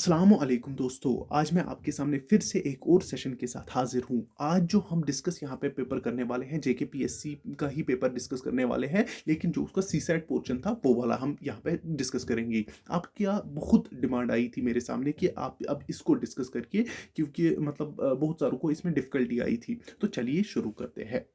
अस्सलामुअलैकुम दोस्तों, आज मैं आपके सामने फिर से एक और सेशन के साथ हाज़िर हूँ। आज जो हम डिस्कस यहाँ पे पेपर करने वाले हैं, जेकेपीएससी का ही पेपर डिस्कस करने वाले हैं, लेकिन जो उसका सीसैट पोर्शन था, वो वाला हम यहाँ पे डिस्कस करेंगे। आपकी बहुत डिमांड आई थी मेरे सामने कि आप अब इसको डिस्कस करिए क्योंकि मतलब बहुत सारों को इसमें डिफ़िकल्टी आई थी। तो चलिए शुरू करते हैं।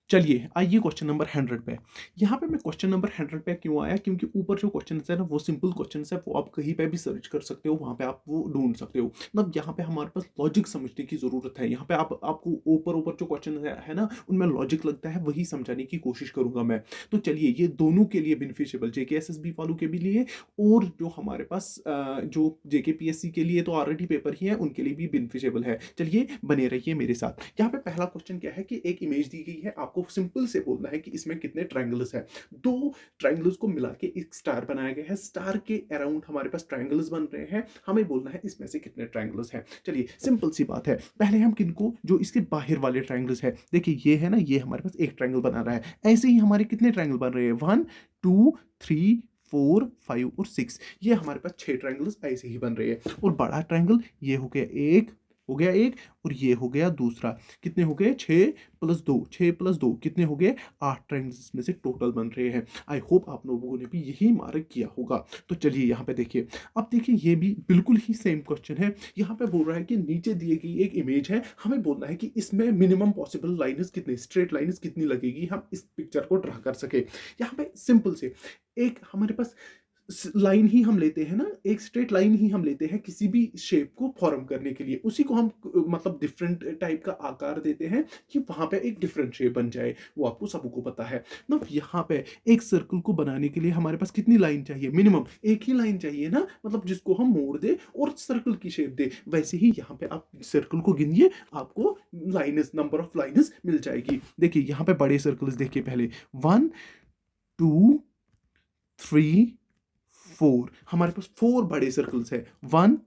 चलिए आइए क्वेश्चन नंबर 100 पे। यहाँ पे मैं क्वेश्चन नंबर 100 पे क्यों आया, क्योंकि ऊपर जो क्वेश्चन है ना वो सिंपल क्वेश्चन है, वो आप कहीं पे भी सर्च कर सकते हो, वहाँ पे आप वो ढूंढ सकते हो। मतलब यहाँ पे हमारे पास लॉजिक समझने की ज़रूरत है। यहाँ पे आपको ऊपर ऊपर जो क्वेश्चन है ना उनमें लॉजिक लगता है, वही समझाने की कोशिश करूंगा मैं। तो चलिए ये दोनों के लिए बेनिफिशियबल, जेकेएसएसबी वालों के भी लिए और जो हमारे पास जो जेकेपीएससी के लिए तो ऑलरेडी पेपर ही है उनके लिए भी बेनिफिशियबल है। चलिए बने रहिए मेरे साथ। यहाँ पे पहला क्वेश्चन क्या है कि एक इमेज दी गई है, आपको सिंपल से बोलना है कि इसमें कितने ट्रायंगल्स है। दो ट्रायंगल्स को मिला के एक स्टार बनाया गया है, स्टार के अराउंड हमारे पास ट्रायंगल्स बन रहे हैं, हमें बोलना है इसमें से कितने ट्रायंगल्स हैं। चलिए सिंपल सी बात है, पहले हम किनको, जो इसके बाहर वाले ट्रायंगल्स है, देखिए ये है ना, ये हमारे पास एक ट्रायंगल बना रहा है। ऐसे ही हमारे कितने ट्रायंगल बन रहे हैं, 1 2 3 4 5 और 6, ये हमारे पास 6 ट्रायंगल्स ऐसे ही बन रहे हैं। और बड़ा ट्रायंगल ये हो गया एक, हो गया एक, और ये हो गया दूसरा। कितने हो गए, 6 प्लस 2, 6 प्लस 2 कितने हो गए, 8 ट्रायंगल्स में से टोटल बन रहे हैं। आई होप आप लोगों ने भी यही मार्क किया होगा। तो चलिए यहाँ पे देखिए, अब देखिए ये भी बिल्कुल ही सेम क्वेश्चन है। यहाँ पे बोल रहा है कि नीचे दी गई एक इमेज है, हमें बोलना है कि इसमें मिनिमम पॉसिबल लाइन्स कितनी, स्ट्रेट लाइन्स कितनी लगेगी, हम इस पिक्चर को ड्रा कर सके। यहाँ पे सिंपल से एक हमारे पास लाइन ही हम लेते हैं ना, एक स्ट्रेट लाइन ही हम लेते हैं किसी भी शेप को फॉर्म करने के लिए, उसी को हम मतलब डिफरेंट टाइप का आकार देते हैं कि वहां पे एक डिफरेंट शेप बन जाए। वो आपको सबको पता है ना। यहाँ पे एक सर्कल को बनाने के लिए हमारे पास कितनी लाइन चाहिए, मिनिमम एक ही लाइन चाहिए ना, मतलब जिसको हम मोड़ दे और सर्कल की शेप दे। वैसे ही यहाँ पे आप सर्कल को गिनिए, आपको लाइन्स, नंबर ऑफ लाइन्स मिल जाएगी। देखिए यहाँ पे बड़े सर्कल्स देखिए, पहले 1 2 3 4, हमारे पास 4 बड़े सर्कल्स है, 1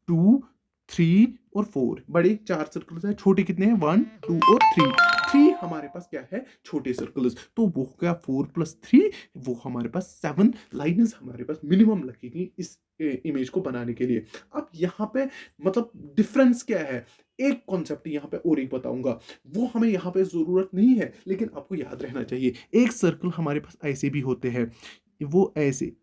2 3 और 4 बड़े 4 सर्कल्स है। छोटे कितने हैं, 1 2 और 3, 3 हमारे पास क्या है, छोटे सर्कल्स। तो वो हो गया 4 प्लस 3, वो हमारे पास 7 लाइन्स हमारे पास मिनिमम लगेगी इस इमेज को बनाने के लिए। अब यहाँ पे मतलब डिफरेंस क्या है, एक कॉन्सेप्ट यहाँ पे और एक बताऊंगा, वो हमें यहाँ पे जरूरत नहीं है लेकिन आपको याद रहना चाहिए। एक सर्कल हमारे पास ऐसे भी होते हैं, वो ऐसे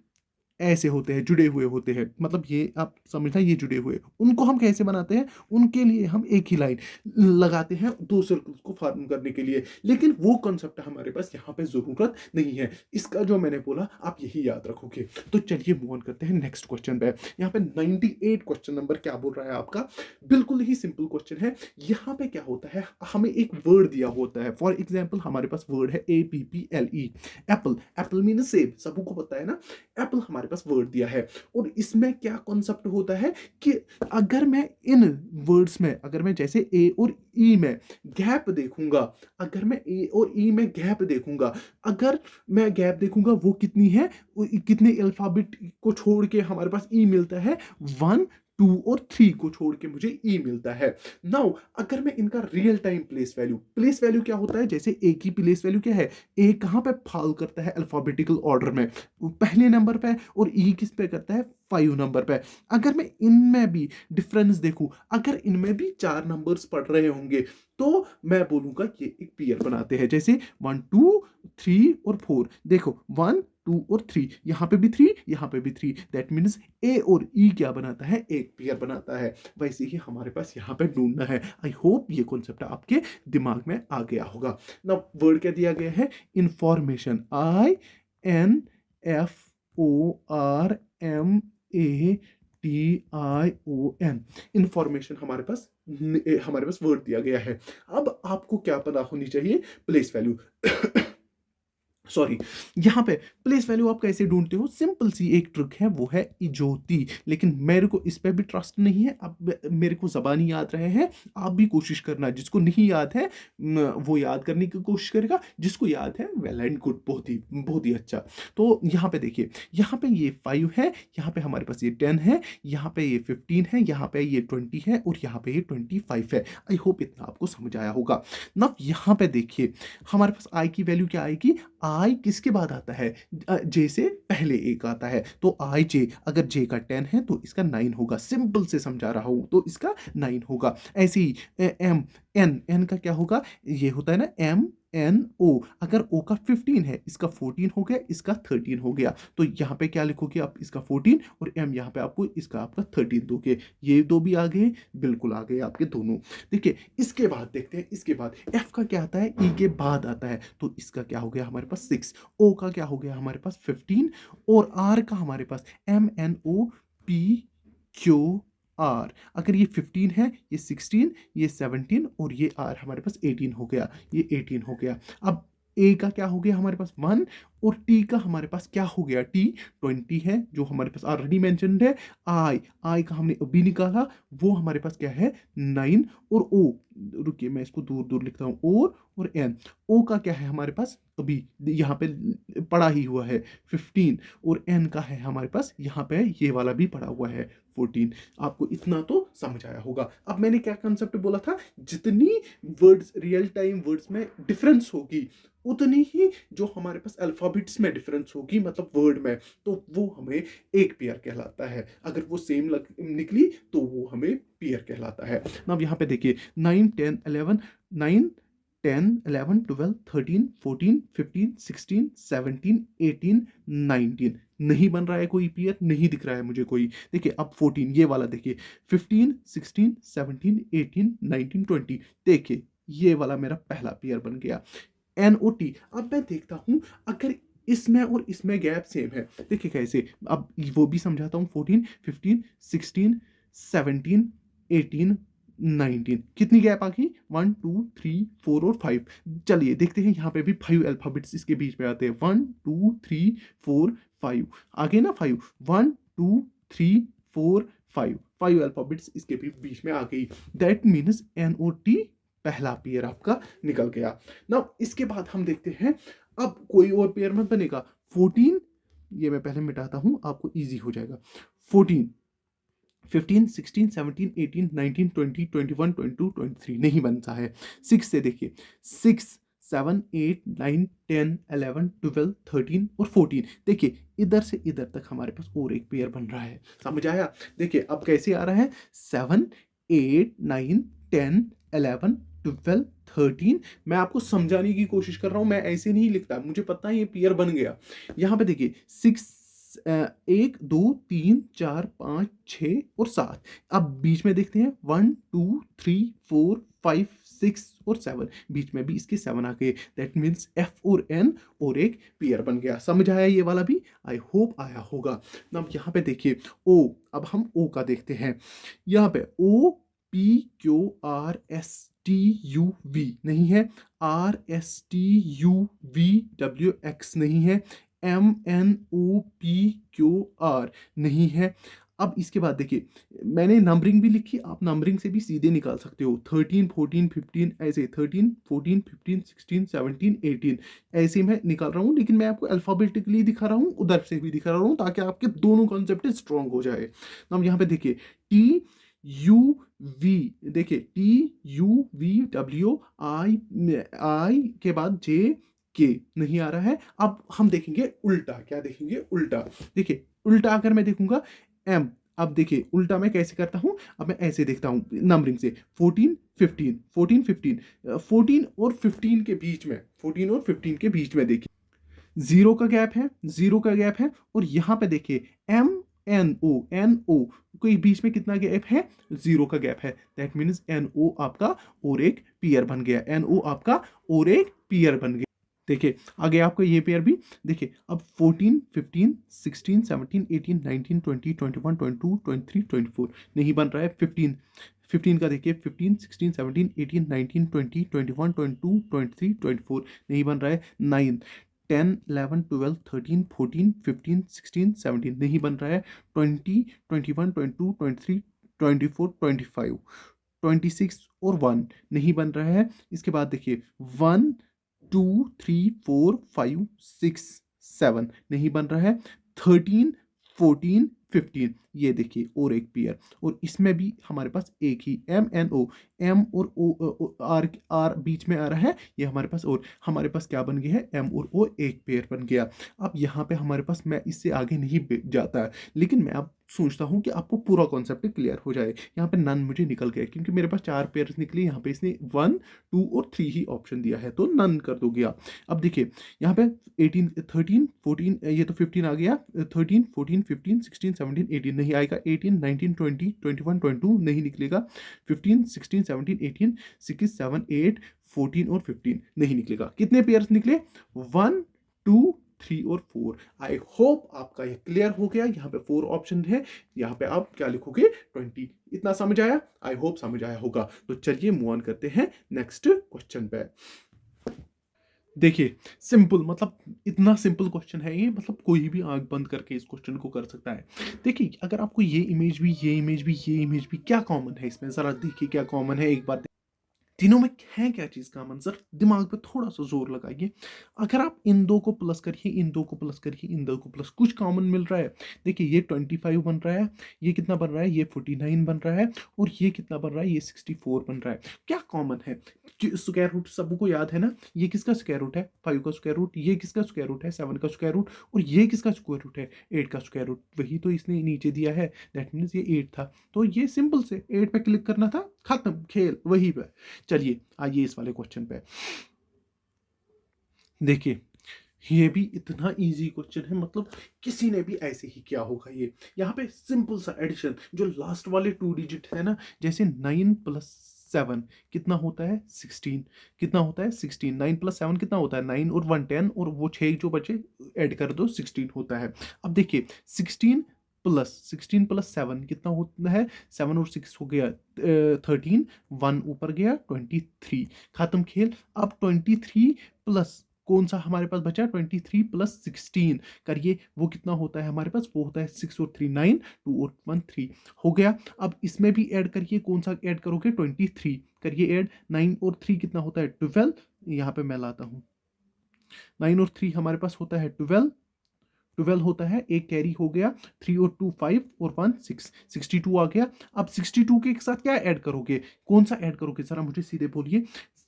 ऐसे होते हैं, जुड़े हुए होते हैं, मतलब ये आप समझना, ये जुड़े हुए, उनको हम कैसे बनाते हैं, उनके लिए हम एक ही लाइन लगाते हैं दो सर्कल्स को फॉर्म करने के लिए। लेकिन वो कॉन्सेप्ट हमारे पास यहाँ पे जरूरत नहीं है, इसका जो मैंने बोला आप यही याद रखोगे। तो चलिए मूव ऑन करते हैं नेक्स्ट क्वेश्चन पे। यहाँ पे 98 क्वेश्चन नंबर क्या बोल रहा है आपका, बिल्कुल ही सिंपल क्वेश्चन है। यहाँ पे क्या होता है, हमें एक वर्ड दिया होता है, फॉर एग्जाम्पल हमारे पास वर्ड है APPLE, एप्पल। एप्पल मीन सेब, सबको पता है ना, एप्पल हमारे पास वर्ड दिया है। और इसमें क्या कॉन्सेप्ट होता है कि अगर मैं इन वर्ड्स में, अगर मैं जैसे ए और ई में गैप देखूंगा, अगर मैं ए और ई में गैप देखूंगा, अगर मैं गैप देखूंगा वो कितनी है, कितने अल्फाबेट को छोड़ के हमारे पास ई मिलता है, 1 2 और 3 को छोड़ के मुझे ई मिलता है। नाउ अगर मैं इनका real time place value, place value क्या होता है, जैसे ए की प्लेस वैल्यू क्या है, ए कहां पे फॉल करता है अल्फाबेटिकल ऑर्डर में, पहले नंबर पे, और ई किस पे करता है, 5 नंबर पे। अगर मैं इनमें भी डिफरेंस देखूं, अगर इनमें भी 4 नंबर्स पड़ रहे होंगे, तो मैं बोलूंगा कि एक पेयर बनाते हैं, जैसे 1 2 3 और 4। देखो 1 2 और 3, यहाँ पे भी 3, यहाँ पे भी 3, दैट मीन्स ए और ई क्या बनाता है, एक पेयर बनाता है। वैसे ही हमारे पास यहाँ पे ढूंढना है। आई होप ये कॉन्सेप्ट आपके दिमाग में आ गया होगा ना। वर्ड क्या दिया गया है, इंफॉर्मेशन, INFORMATION, इंफॉर्मेशन हमारे पास वर्ड दिया गया है। अब आपको क्या पता होनी चाहिए, प्लेस वैल्यू। सॉरी, यहाँ पे प्लेस वैल्यू आप कैसे ढूंढते हो, सिंपल सी एक ट्रिक है, वो है इजोती। लेकिन मेरे को इस पे भी ट्रस्ट नहीं है, अब मेरे को जबानी याद रहे हैं, आप भी कोशिश करना, जिसको नहीं याद है वो याद करने की कोशिश करेगा, जिसको याद है वेल एंड गुड, बहुत ही अच्छा। तो यहाँ पे देखिए, यहाँ पे ये 5 है, यहाँ पे हमारे पास ये 10 है, यहाँ पे ये 15 है, यहाँ पे ये 20 है, और यहाँ पे ये 25 है। आई होप इतना आपको समझ आया होगा ना। यहाँ पे देखिए हमारे पास आई की वैल्यू क्या आएगी, आई किसके बाद आता है, जे से पहले एक आता है, तो आई जे, अगर जे का 10 है तो इसका 9 होगा, सिंपल से समझा रहा हूं, तो इसका 9 होगा। ऐसे ही एम, एन का क्या होगा, ये होता है ना एम एन ओ, अगर ओ का 15 है, इसका 14 हो गया, इसका 13 हो गया, तो यहाँ पे क्या लिखोगे आप, इसका 14 और एम यहाँ पे आपको इसका आपका 13 दोगे, ये दो भी आ गए, बिल्कुल आ गए आपके दोनों। देखिए इसके बाद देखते हैं, इसके बाद एफ का क्या आता है, ई के बाद आता है, तो इसका क्या हो गया हमारे पास 6, ओ का क्या हो गया हमारे पास 15, और आर का हमारे पास M N O P Q R, अगर ये 15 है, ये 16, ये 17 और ये आर हमारे पास 18 हो गया, ये 18 हो गया। अब ए का क्या हो गया हमारे पास 1, और टी का हमारे पास क्या हो गया, टी 20 है जो हमारे पास ऑलरेडी मेंशन्ड है। आई, आई का हमने अभी निकाला, वो हमारे पास क्या है 9, और ओ, रुकिए मैं इसको दूर दूर लिखता हूँ, और एन, ओ का क्या है हमारे पास अभी यहाँ पे पड़ा ही हुआ है 15, और एन का है हमारे पास यहाँ पे ये वाला भी पड़ा हुआ है 14। आपको इतना तो समझ आया होगा। अब मैंने क्या कंसेप्ट बोला था, जितनी वर्ड्स रियल टाइम वर्ड्स में डिफरेंस होगी, उतनी ही जो हमारे पास अल्फाबेट्स में डिफरेंस होगी, मतलब वर्ड में, तो वो हमें एक पेयर कहलाता है। अगर वो सेम निकली तो वो हमें पेयर कहलाता है। अब यहाँ पे देखिए 9 10 11, 9 10 11 12 13 14 15 16 17 18 19, नहीं बन रहा है कोई पेयर, नहीं दिख रहा है मुझे कोई। देखिए अब 14 ये वाला देखिए, 15 16 17 18 19 20, देखिए ये वाला मेरा पहला पेयर बन गया NOT। अब मैं देखता हूं अगर इसमें और इसमें गैप सेम है, देखिए कैसे, अब वो भी समझाता हूं। 14 15 16 17 18 19, कितनी गैप आ गई, 1 2 3 4 और 5। चलिए देखते हैं, यहाँ पे भी 5 अल्फाबेट्स इसके बीच में आते हैं, 1 2 3 4 5, आगे ना 5, 1 2 3 4 5, 5 अल्फाबेट्स इसके भी बीच में आ गई। दैट मीन्स NOT पहला पेयर आपका निकल गया। ना इसके बाद हम देखते हैं, अब कोई और पेयर मत बनेगा। 14, ये मैं पहले मिटाता हूं, आपको इजी हो जाएगा। 14 15 16 17 18 19 20 21 22 23, नहीं बनता है। 6 से देखिए, 6 7 8 9 10 11 12 13 और 14, देखिए इधर से इधर तक हमारे पास और एक पेयर बन रहा है, समझ आया। देखिए अब कैसे आ रहा है, 7 8 9 10 11 12 13, मैं आपको समझाने की कोशिश कर रहा हूं, मैं ऐसे नहीं लिखता, मुझे पता है ये पेयर बन गया। यहाँ पे देखिए 6 1 2 3 4 5 6 और 7, अब बीच में देखते हैं 1 2 3 4 5 6 और 7, बीच में भी इसके 7 आ गए, दैट मीन्स F और N और एक पेयर बन गया। समझ आया ये वाला भी, आई होप आया होगा। अब यहाँ पे देखिए O, अब हम O का देखते हैं। यहाँ पे O P Q R S T U V नहीं है, R S T U V W X नहीं है, MNOPQR नहीं है। अब इसके बाद देखिए, मैंने नंबरिंग भी लिखी, आप नंबरिंग से भी सीधे निकाल सकते हो, 13 14 15 ऐसे, 13 14 15 16 17 18 ऐसे मैं निकाल रहा हूँ, लेकिन मैं आपको अल्फाबेटिकली दिखा रहा हूँ, उधर से भी दिखा रहा हूँ, ताकि आपके दोनों कॉन्सेप्ट स्ट्रॉन्ग हो जाए। अब यहाँ पे देखिए TUV, देखिए TUVWI, आई के बाद J के नहीं आ रहा है। अब हम देखेंगे उल्टा, क्या देखेंगे उल्टा, देखिए उल्टा अगर मैं देखूंगा M, अब देखिए उल्टा मैं कैसे करता हूं, अब मैं ऐसे देखता हूं नंबरिंग से, 14 15 14 15, 14 और 15 के बीच में, 14 और 15 के बीच में देखिए जीरो का गैप है, जीरो का गैप है, और यहां पे देखिए MNO कोई बीच में कितना गैप है, जीरो का गैप है, दैट मीन्स NO आपका और एक पेयर बन गया, NO आपका और एक पेयर बन गया। देखिए आगे आपको ये पेयर भी, देखिए अब 14 15 16 17 18 19 20 21 22 23 24 नहीं बन रहा है। 15 का देखिए, 15 16 17 18 19 20 21 22 23 24 नहीं बन रहा है। 9 10 11 12 13 14 15 16 17 नहीं बन रहा है। 20 21 22 23 24 25 26 और 1 नहीं बन रहा है। इसके बाद देखिए 1 2 3 4 5 6 7 नहीं बन रहा है। 13 14 15, ये देखिए और एक पेयर, और इसमें भी हमारे पास एक ही MNO, एम और ओ, आर आर बीच में आ रहा है, ये हमारे पास, और हमारे पास क्या बन गया है, एम और ओ एक पेयर बन गया। अब यहाँ पे हमारे पास, मैं इससे आगे नहीं जाता है, लेकिन मैं अब सोचता हूँ कि आपको पूरा कॉन्सेप्ट क्लियर हो जाए। यहाँ पे नन मुझे निकल गया क्योंकि मेरे पास 4 पेयर्स निकली, यहाँ पे इसने 1, 2 और 3 ही ऑप्शन दिया है, तो नन कर दोगे आप। अब देखिए यहाँ पे 18, 13, 14, ये तो 15 आ गया, 13, 14, 15, 16, 17, 18 नहीं आएगा, 18, 19, 20, 21, 22 नहीं निकलेगा, 15, 16, 17, 18, 6, 7, 8, 14 और 15 नहीं निकलेगा। कितने पेयर्स निकले, 1, 2, 3 और 4। आई होप आपका ये क्लियर हो गया। यहाँ पे 4 ऑप्शन है, यहाँ पे आप क्या लिखोगे, 20। इतना समझ आया, आई होप समझ आया होगा। तो चलिए मूव ऑन करते हैं नेक्स्ट क्वेश्चन पे। देखिए सिंपल, मतलब इतना सिंपल क्वेश्चन है ये, मतलब कोई भी आंख बंद करके इस क्वेश्चन को कर सकता है। देखिए अगर आपको ये इमेज भी, ये इमेज भी, ये इमेज भी, क्या कॉमन है इसमें, जरा देखिए क्या कॉमन है, एक बार तीनों में है क्या चीज कॉमन, सर दिमाग पे थोड़ा सा जोर लगाइए। अगर आप इन दो को प्लस करिए, इन दो को प्लस करिए, इन दो को प्लस, कुछ कॉमन मिल रहा है। देखिए ये 25 बन रहा है, ये कितना बन रहा है, ये 49 बन रहा है, और ये कितना बन रहा है, ये 64 बन रहा है। क्या कॉमन है, स्क्वायर रूट सबको याद है ना, ये किसका स्क्वायर रूट है, 5 का स्क्वायर रूट, ये किसका स्क्वायर रूट है, 7 का स्क्वायर रूट, और ये किसका स्क्वायर रूट है, 8 का स्क्वायर रूट। वही तो इसने नीचे दिया है, दैट मीन्स ये 8 था, तो ये सिंपल से 8 पे क्लिक करना था, खत्म खेल वही पे। चलिए आइए इस वाले क्वेश्चन पे। देखिए ये भी इतना इजी क्वेश्चन है, मतलब किसी ने भी ऐसे ही किया होगा ये। यहाँ पे सिंपल सा एडिशन, जो लास्ट वाले 2 डिजिट है ना, जैसे 9 प्लस 7 कितना होता है, 16, कितना होता है 16, 9 प्लस 7 कितना होता है, 9 और 1 10, और वो 6 जो बचे ऐड कर दो, 16 होता है। अब देखिए 16 प्लस 7 कितना होता है, 7 और 6 हो गया 13, 1 ऊपर गया 23, खत्म खेल। अब 23 प्लस कौन सा हमारे पास बचा, 23 प्लस 16 करिए, वो कितना होता है हमारे पास, वो होता है 6 और 3 9, 2 और 1 3 हो गया। अब इसमें भी ऐड करिए, कौन सा ऐड करोगे, 23 करिए ऐड, 9 और 3 कितना होता है 12, यहाँ पे मैं लाता हूँ, 9 और 3 हमारे पास होता है 12, 12 होता है, एक कैरी हो गया, 3 और 2 5 और 1 6, 62 आ गया। अब 62 के साथ क्या ऐड करोगे, कौन सा ऐड करोगे, जरा मुझे सीधे बोलिए,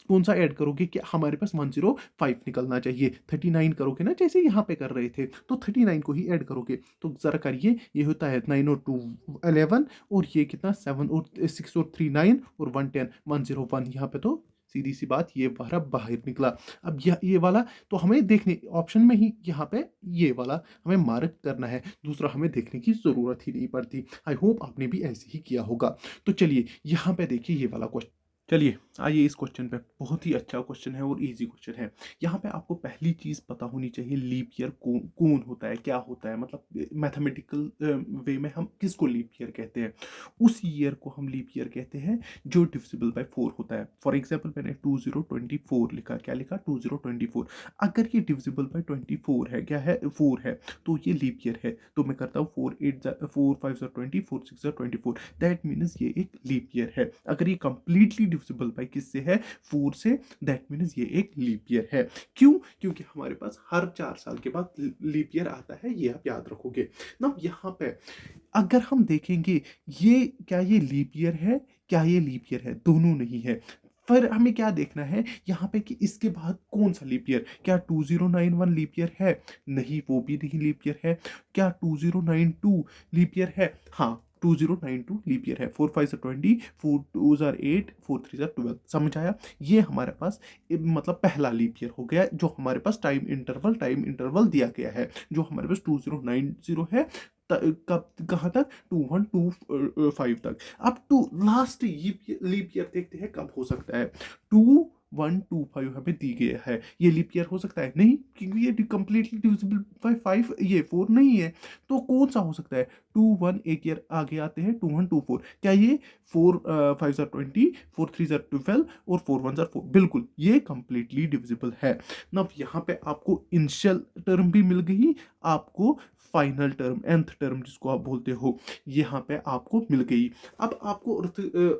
कौन सा ऐड करोगे, कि हमारे पास 105 निकलना चाहिए, 39 करोगे ना जैसे यहाँ पे कर रहे थे, तो 39 को ही ऐड करोगे, तो जरा करिए, ये होता है 9 और 2 11, और ये कितना 7 और 6 और 3 9 और 1 10, 101, यहाँ पे तो सीधी सी बात ये बाहर बाहर निकला। अब ये वाला तो हमें देखने ऑप्शन में ही, यहाँ पे ये वाला हमें मार्क करना है, दूसरा हमें देखने की जरूरत ही नहीं पड़ती। आई होप आपने भी ऐसे ही किया होगा। तो चलिए यहाँ पे देखिए ये वाला क्वेश्चन, चलिए आइए इस क्वेश्चन पे, बहुत ही अच्छा क्वेश्चन है और इजी क्वेश्चन है। यहाँ पे आपको पहली चीज पता होनी चाहिए, लीप ईयर कौन होता है, क्या होता है, मतलब मैथमेटिकल वे में हम किसको लीप ईयर कहते हैं। उस ईयर को हम लीप ईयर कहते हैं जो डिविजिबल बाय 4 होता है। फॉर एग्जाम्पल मैंने 2024 लिखा, क्या लिखा 2024, अगर ये डिविजिबल बाय 24 है, क्या है 4 है, तो ये लीप ईयर है। तो मैं करता हूँ 4 5 20, 4 6 24, दैट मीन्स ये एक लीप ईयर है। अगर ये कंप्लीटली डिविजिबल बाय किससे है, 4 से, दैट मीन्स ये एक लीप ईयर है। क्यों, क्योंकि हमारे पास हर 4 साल के बाद लीप ईयर आता है, ये आप याद रखोगे ना। यहाँ पे अगर हम देखेंगे, ये क्या ये लीप ईयर है, क्या ये लीप ईयर है, दोनों नहीं है। फिर हमें क्या देखना है यहाँ पे कि इसके बाद कौन सा लीप ईयर, क्या 2091 लीप ईयर है, नहीं वो भी नहीं लीप ईयर है। क्या 2092 लीप ईयर है, हाँ 2092 लीप ईयर है। 4 5 20, 4 2 8, 4 3 12, समझ आया। ये हमारे पास मतलब पहला लीप ईयर हो गया, जो हमारे पास टाइम इंटरवल दिया गया है, जो हमारे पास 2090 है, कब कहाँ तक, 2125 तक। अब टू लास्ट लीप ईयर देखते हैं कब हो सकता है, 2125 हमें दी गया है, ये लीप ईयर हो सकता है नहीं, क्योंकि ये कंप्लीटली डिविजिबल बाय 5, ये 4 नहीं है। तो कौन सा हो सकता है, 21 एक ईयर आगे आते हैं, 2124, क्या ये 4 5 20, 4 3 12 और 4 1 4, बिल्कुल ये कंप्लीटली डिविजिबल है। ना यहाँ पे आपको इनिशियल टर्म भी मिल गई, आपको फाइनल टर्म, nth टर्म जिसको आप बोलते हो, यहाँ पे आपको मिल गई। अब आपको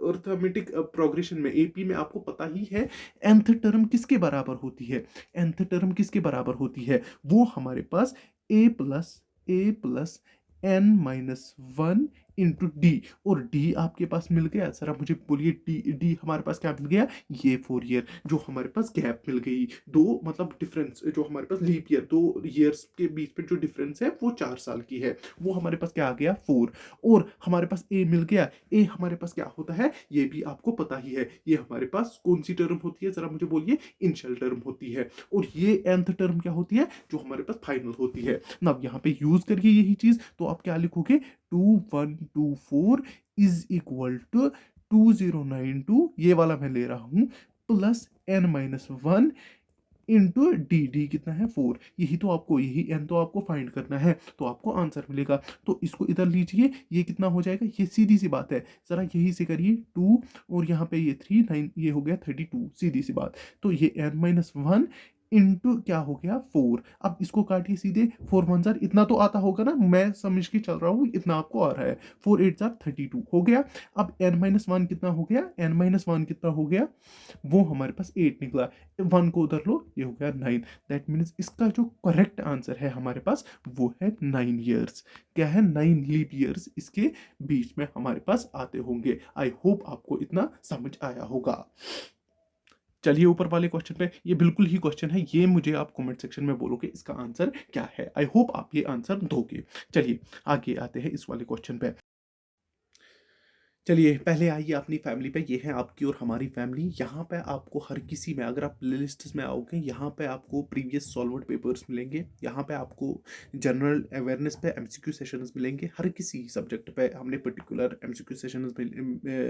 अर्थमेटिक प्रोग्रेशन में, एपी में आपको पता ही है nth टर्म किसके बराबर होती है, nth टर्म किसके बराबर होती है, वो हमारे पास a plus n minus one into D, और डी आपके पास मिल गया। सर आप मुझे बोलिए डी हमारे पास क्या मिल गया, ये 4 ईयर जो हमारे पास गैप मिल गई, दो मतलब डिफरेंस जो हमारे पास लीप ईयर, दो ईयर्स के बीच में जो डिफरेंस है वो 4 साल की है, वो हमारे पास क्या आ गया 4। और हमारे पास ए मिल गया। ए हमारे पास क्या होता है ये भी आपको पता ही है, ये हमारे पास कौन सी टर्म होती है, जरा मुझे बोलिए, इनिशियल टर्म होती है। और ये nth टर्म क्या होती है, जो हमारे पास फाइनल होती है ना। अब यहाँ पे यूज करिए यही चीज, तो आप क्या लिखोगे, 2124 इज इक्वल टू 2092, ये वाला मैं ले रहा हूं, प्लस n-1 इंटू डी कितना है 4। यही तो आपको, यही n तो आपको फाइंड करना है, तो आपको आंसर मिलेगा। तो इसको इधर लीजिए, ये कितना हो जाएगा, ये सीधी सी बात है, जरा यही से करिए 2, और यहाँ पे ये 3 9, ये हो गया 32, सीधी सी बात। तो ये n-1 इंटू क्या हो गया 4। अब इसको काटिए सीधे, 4 1 जार, इतना तो आता होगा ना, मैं समझ के चल रहा हूँ इतना आपको आ रहा है, 4 8 जार 32 हो गया। अब n-1 कितना हो गया, n-1 कितना हो गया, वो हमारे पास 8 निकला, 1 को उधर लो, ये हो गया 9। दैट मीन्स इसका जो करेक्ट आंसर है हमारे पास वो है 9 ईयर्स। क्या है, 9 लीप ईयर्स इसके बीच में हमारे पास आते होंगे। आई होप आपको इतना समझ आया होगा। चलिए ऊपर वाले क्वेश्चन पे, ये बिल्कुल ही क्वेश्चन है, ये मुझे आप कमेंट सेक्शन में बोलोगे इसका आंसर क्या है। आई होप आप ये आंसर दोगे। चलिए आगे आते हैं इस वाले क्वेश्चन पे। चलिए पहले आइए अपनी फैमिली पे, ये है आपकी और हमारी फैमिली। यहाँ पे आपको हर किसी में, अगर आप प्लेलिस्ट में आओगे, यहाँ पे आपको प्रीवियस सॉल्व्ड पेपर्स मिलेंगे, यहाँ पे आपको जनरल अवेयरनेस पे एमसीक्यू सेशंस मिलेंगे। हर किसी सब्जेक्ट पे हमने पर्टिकुलर एमसीक्यू सेशंस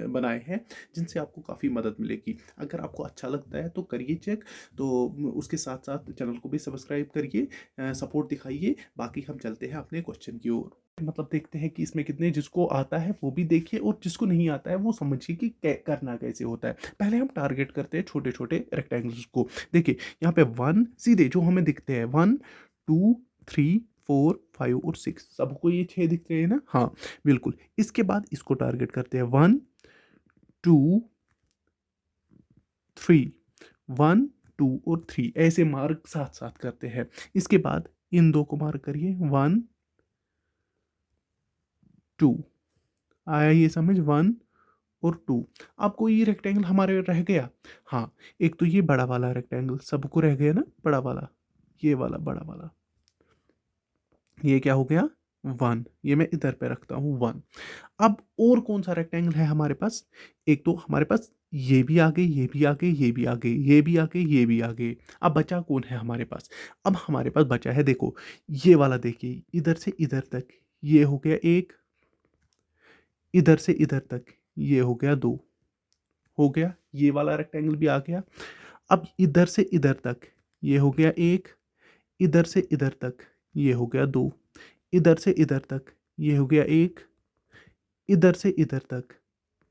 बनाए हैं जिनसे आपको काफ़ी मदद मिलेगी। अगर आपको अच्छा लगता है तो करिए चेक, तो उसके साथ साथ चैनल को भी सब्सक्राइब करिए, सपोर्ट दिखाइए। बाकी हम चलते हैं अपने क्वेश्चन की ओर, मतलब देखते हैं कि इसमें कितने, जिसको आता है वो भी देखिए और जिसको नहीं आता है वो समझिए कि करना कैसे होता है। पहले हम टारगेट करते हैं छोटे छोटे रेक्टेंगल्स को। देखिए यहाँ पे 1 सीधे जो हमें दिखते हैं, 1 2 3 4 5 और 6, सबको ये 6 दिखते हैं ना, हाँ बिल्कुल। इसके बाद इसको टारगेट करते हैं 1 2 3, 1 2 और 3, ऐसे मार्क साथ साथ करते हैं। इसके बाद इन दो को मार्क करिए, 1 2, आया ये समझ, 1 और 2। अब कोई रेक्टेंगल हमारे रह गया, हाँ एक तो ये बड़ा वाला रेक्टेंगल सबको रह गया ना, बड़ा वाला, ये वाला बड़ा वाला, ये क्या हो गया 1, ये मैं इधर पे रखता हूँ 1। अब और कौन सा रेक्टेंगल है हमारे पास, एक तो हमारे पास ये भी आ गए, ये भी आ गए, ये भी आ गए, ये भी आ गए, ये भी आ गए। अब बचा कौन है हमारे पास, अब हमारे पास बचा है, देखो ये वाला, देखिए इधर से इधर तक ये हो गया 1, इधर से इधर तक ये हो गया 2, हो गया, ये वाला रेक्टेंगल भी आ गया। अब इधर से इधर तक ये हो गया 1, इधर से इधर तक ये हो गया 2, इधर से इधर तक ये हो गया 1, इधर से इधर तक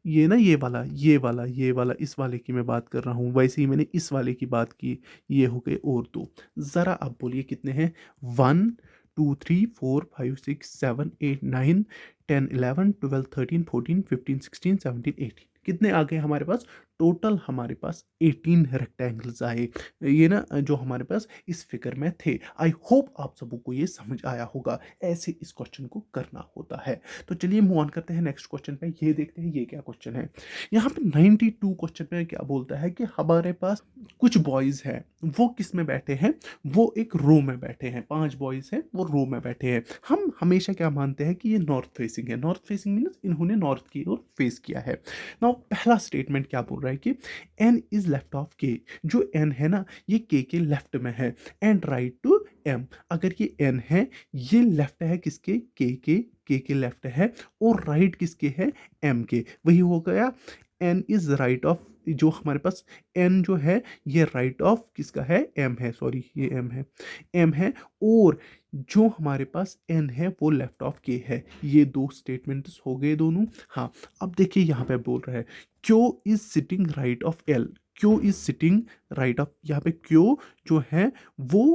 ये ना, ये वाला, ये वाला इस वाले की मैं बात कर रहा हूँ, वैसे ही मैंने इस वाले की बात की, ये हो गए और 2। ज़रा आप बोलिए कितने हैं, 1 2 3 4 5 6 7 8 9 10 11 12 13 14 15 16 17 18, कितने आ गए हमारे पास, टोटल हमारे पास 18 रेक्टेंगल्स आए, ये ना जो हमारे पास इस फिगर में थे। आई होप आप सबको को ये समझ आया होगा, ऐसे इस क्वेश्चन को करना होता है। तो चलिए मूव ऑन करते हैं नेक्स्ट क्वेश्चन पे, ये देखते हैं ये क्या क्वेश्चन है। यहाँ पे 92 क्वेश्चन में क्या बोलता है कि हमारे पास कुछ बॉयज हैं, वो किस में बैठे हैं, वो एक रो में बैठे हैं, 5 बॉयज हैं वो रो में बैठे हैं। हम हमेशा क्या मानते हैं कि ये नॉर्थ फेसिंग है, नॉर्थ फेसिंग मीन्स इन्होंने नॉर्थ की ओर फेस किया है ना। पहला स्टेटमेंट क्या बोल रहा है कि एन इज लेफ्ट ऑफ के, जो एन है ना ये के लेफ्ट में है, एंड राइट टू एम। अगर ये एन है, ये लेफ्ट है किसके, के लेफ्ट है, और राइट किसके है, एम के। वही हो गया, एन इज राइट ऑफ, जो हमारे पास एन जो है ये राइट ऑफ किसका है, एम है, सॉरी ये एम है, एम है, और जो हमारे पास एन है वो लेफ्ट ऑफ के है। ये दो स्टेटमेंट्स हो गए दोनों। हाँ अब देखिए यहाँ पे बोल रहा है Q is sitting right of L, Q is sitting right of, यहाँ पे क्यू जो है वो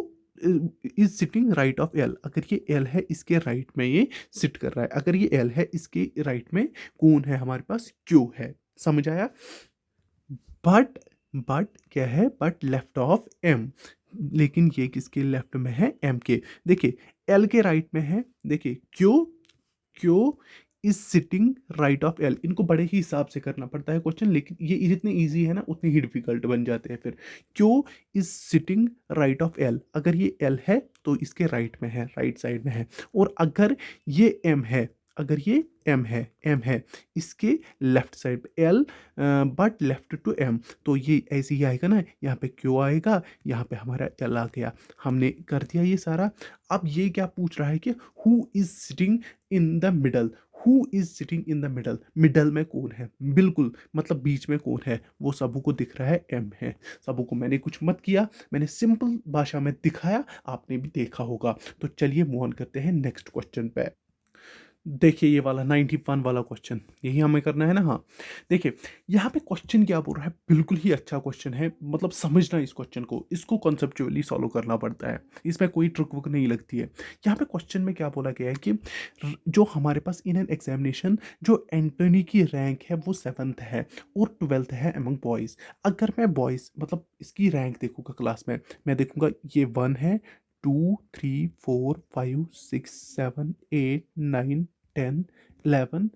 is sitting right of L. अगर ये एल है इसके राइट में ये सिट कर रहा है, अगर ये एल है इसके राइट में कौन है हमारे पास, क्यू है। समझ आया। बट बट क्या है, बट लेफ्ट ऑफ एम, लेकिन ये किसके लेफ्ट में है, एम के। देखिए एल के राइट में है, देखिए क्यू क्यों is sitting right of L. इनको बड़े ही हिसाब से करना पड़ता है क्वेश्चन, लेकिन ये जितने इजी है ना उतने ही डिफिकल्ट बन जाते हैं फिर। क्यों is sitting right of L, अगर ये एल है तो इसके राइट में है, राइट साइड में है। और अगर ये एम है, अगर ये एम है इसके लेफ्ट साइड पे L but left to M, तो ये ऐसे ही आएगा ना, यहाँ पे क्यों आएगा, यहाँ पे हमारा एल आ गया। हमने कर दिया ये सारा। अब ये क्या पूछ रहा है कि who is sitting in the middle, who is sitting in the middle, middle में कौन है, बिल्कुल मतलब बीच में कौन है, वो सबू को दिख रहा है एम है। सबू को मैंने कुछ मत किया, मैंने सिंपल भाषा में दिखाया, आपने भी देखा होगा। तो चलिए मूव ऑन करते हैं नेक्स्ट क्वेश्चन पे। देखिए ये वाला 91 वाला क्वेश्चन, यही हमें करना है ना। हाँ देखिए यहाँ पे क्वेश्चन क्या बोल रहा है, बिल्कुल ही अच्छा क्वेश्चन है, मतलब समझना इस क्वेश्चन को, इसको कॉन्सेप्चुअली सॉल्व करना पड़ता है, इसमें कोई ट्रिक वुक नहीं लगती है। यहाँ पे क्वेश्चन में क्या बोला गया है कि जो हमारे पास इन एन एग्जामिनेशन जो एंटोनी की रैंक है वो 7th है और 12th है एमंग बॉयज़। अगर मैं बॉयज़ मतलब इसकी रैंक देखूंगा क्लास में, मैं देखूंगा ये 1 है, 2 3 4 5 6 7 8 9 10 11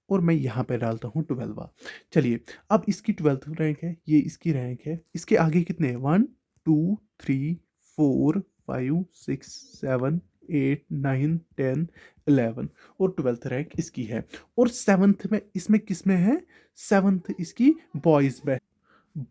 और मैं यहाँ पे डालता हूँ 12वां। चलिए अब इसकी 12th रैंक है, ये इसकी रैंक है, इसके आगे कितने हैं, 1 2 3 4 5 6 7 8 9 10 11 और 12th रैंक इसकी है। और 7th में इसमें किस में है, 7th इसकी बॉयज़ में,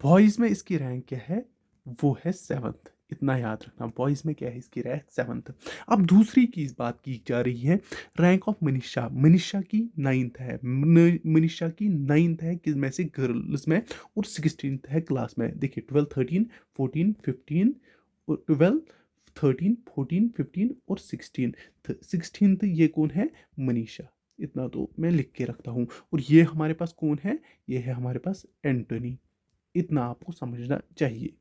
बॉयज़ में इसकी रैंक क्या है, वो है 7th। इतना याद रखना, बॉयज़ में क्या है इसकी रैंक 7th। अब दूसरी की बात की जा रही है, रैंक ऑफ मनीषा, मनीषा की 9th है, मनीषा की 9th है किस में से, गर्ल्स में, और 16th है क्लास में। देखिए 12 13 14 15 और 12 13 14 15 और 16th ये कौन है, मनीषा। इतना तो मैं लिख के रखता हूँ। और ये हमारे पास कौन है, ये है हमारे पास एंटोनी। इतना आपको समझना चाहिए।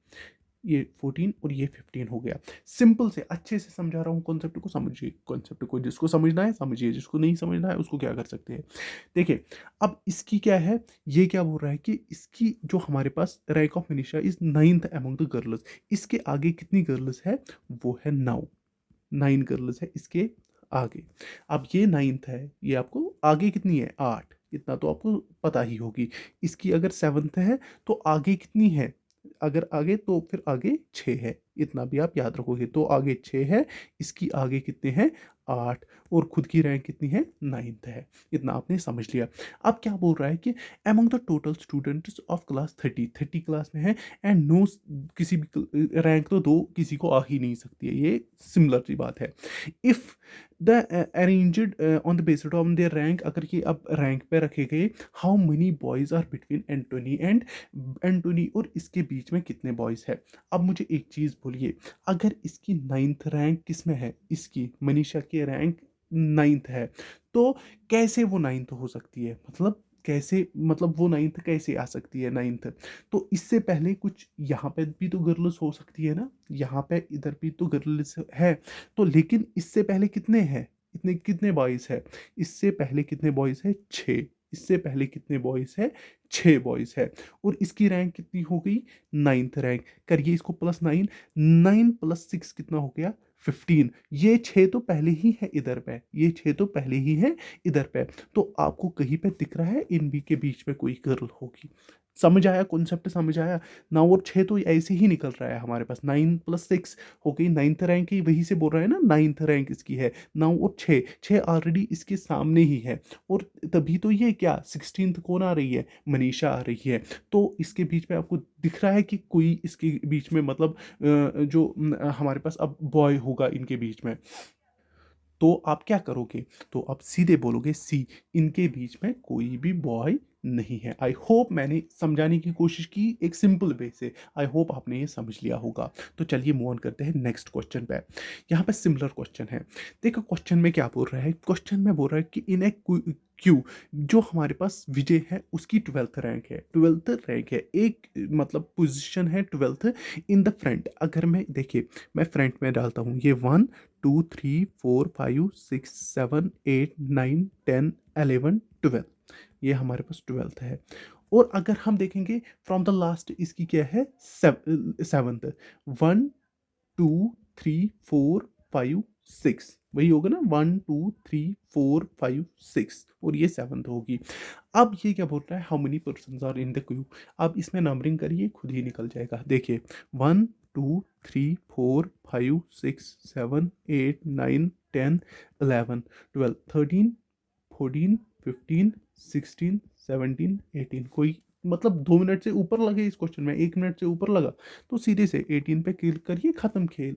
ये 14 और ये 15 हो गया। सिंपल से अच्छे से समझा रहा हूँ कॉन्सेप्ट को, समझिए कॉन्सेप्ट को, जिसको समझना है समझिए, जिसको नहीं समझना है उसको क्या कर सकते हैं। देखिए अब इसकी क्या है, ये क्या बोल रहा है कि इसकी जो हमारे पास rank of Manisha is 9th among the girls, इसके आगे कितनी गर्ल्स है, वो है 9 गर्ल्स है इसके आगे। अब ये 9th है, ये आपको आगे कितनी है, 8, इतना तो आपको पता ही होगी। इसकी अगर 7th है तो आगे कितनी है, अगर आगे तो फिर आगे 6 है, इतना भी आप याद रखोगे। तो आगे 6 है, इसकी आगे कितने हैं, 8, और खुद की रैंक कितनी है, 9th है। इतना आपने समझ लिया। अब क्या बोल रहा है कि among the total students of class 30 class में है एंड नो, किसी भी रैंक तो दो किसी को आ ही नहीं सकती है, ये सिमिलर सी बात है। If the arranged on the basis on their rank, अगर ये अब रैंक पे रखे गए, how many boys are between Antony and Antony, और इसके बीच में कितने बॉयज है। अब मुझे एक चीज बोलिए, अगर इसकी 9th रैंक किस में है, इसकी मनीषा की रैंक 9th है, तो कैसे वो 9th हो सकती है, मतलब कैसे, मतलब वो 9th कैसे आ सकती है 9th। तो इससे पहले कुछ यहाँ पे भी तो गर्ल्स हो सकती है ना, यहाँ पे इधर भी तो गर्ल्स है, तो लेकिन इससे पहले कितने हैं, इतने कितने बॉयज है, इससे पहले कितने बॉयज है, 6, इससे पहले कितने बॉयज है, 6 बॉयज है। और इसकी रैंक कितनी हो गई, 9th रैंक, करिए इसको +9, 9 + 6 कितना हो गया, 15। ये 6 तो पहले ही है इधर पे, ये 6 तो पहले ही है इधर पे। तो आपको कहीं पे दिख रहा है इन बी के बीच में कोई गर्ल होगी। समझ आया, कॉन्सेप्ट समझ आया। 9 और 6 तो ऐसे ही निकल रहा है हमारे पास, 9 + 6 हो गई 9th रैंक ही, वहीं से बोल रहा है ना 9th रैंक इसकी है। 9 और 6 ऑलरेडी इसके सामने ही है, और तभी तो ये क्या 16th कौन आ रही है, मनीषा आ रही है। तो इसके बीच में आपको दिख रहा है कि कोई इसके बीच में मतलब जो हमारे पास अब बॉय होगा इनके बीच में। तो आप क्या करोगे, तो आप सीधे बोलोगे सी, इनके बीच में कोई भी बॉय नहीं है। आई होप मैंने समझाने की कोशिश की एक सिंपल वे से, आई होप आपने ये समझ लिया होगा। तो चलिए मूव ऑन करते हैं नेक्स्ट क्वेश्चन पे। यहाँ पे सिमिलर क्वेश्चन है। देखो क्वेश्चन में क्या बोल रहा है, क्वेश्चन में बोल रहा है कि इन ए क्यू, जो हमारे पास विजय है उसकी 12th रैंक है, 12th रैंक है, एक मतलब पोजीशन है 12th इन द फ्रंट। अगर मैं देखिए मैं फ्रंट में डालता हूँ, ये 1 2 3 4 5 6 7 8 9 10 11 12, ये हमारे पास 12th है। और अगर हम देखेंगे फ्रॉम द लास्ट, इसकी क्या है, 7th, 1 2 3 4 5 6, वही होगा ना, 1 2 3 4 5 6, और ये 7th होगी। अब ये क्या बोल रहा है, how many person are in the queue. अब इसमें नंबरिंग करिए, खुद ही निकल जाएगा। देखिए 1 2 3 4 5 6 7 8 9 10 11 12 13 14 15 16 17 18, कोई मतलब 2 मिनट से ऊपर लगे इस क्वेश्चन में, 1 मिनट से ऊपर लगा तो सीधे से 18 पे क्लिक करिए, खत्म खेल।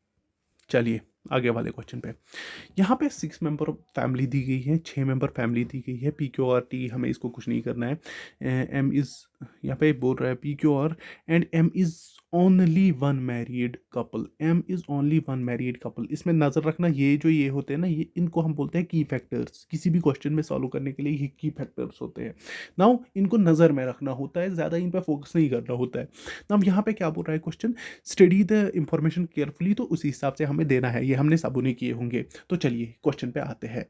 चलिए आगे वाले क्वेश्चन पे। यहाँ पे 6 मेंबर फैमिली दी गई है, 6 मेंबर फैमिली दी गई है, पी क्यू आर टी, हमें इसको कुछ नहीं करना है। एम इज, यहाँ पे बोल रहा है P Q R and M is only one married couple, M is only one married couple. इसमें नजर रखना, ये जो ये होते हैं ना, ये इनको हम बोलते हैं की फैक्टर्स। किसी भी क्वेश्चन में सॉल्व करने के लिए ये की फैक्टर्स होते हैं। नाउ इनको नजर में रखना होता है, ज्यादा इन पे फोकस नहीं करना होता है। नाउ यहाँ पे क्या बोल रहा है question, study the information carefully, तो उसी हिसाब से हमें देना है, ये हमने सबों ने किए होंगे। तो चलिए क्वेश्चन पे आते हैं।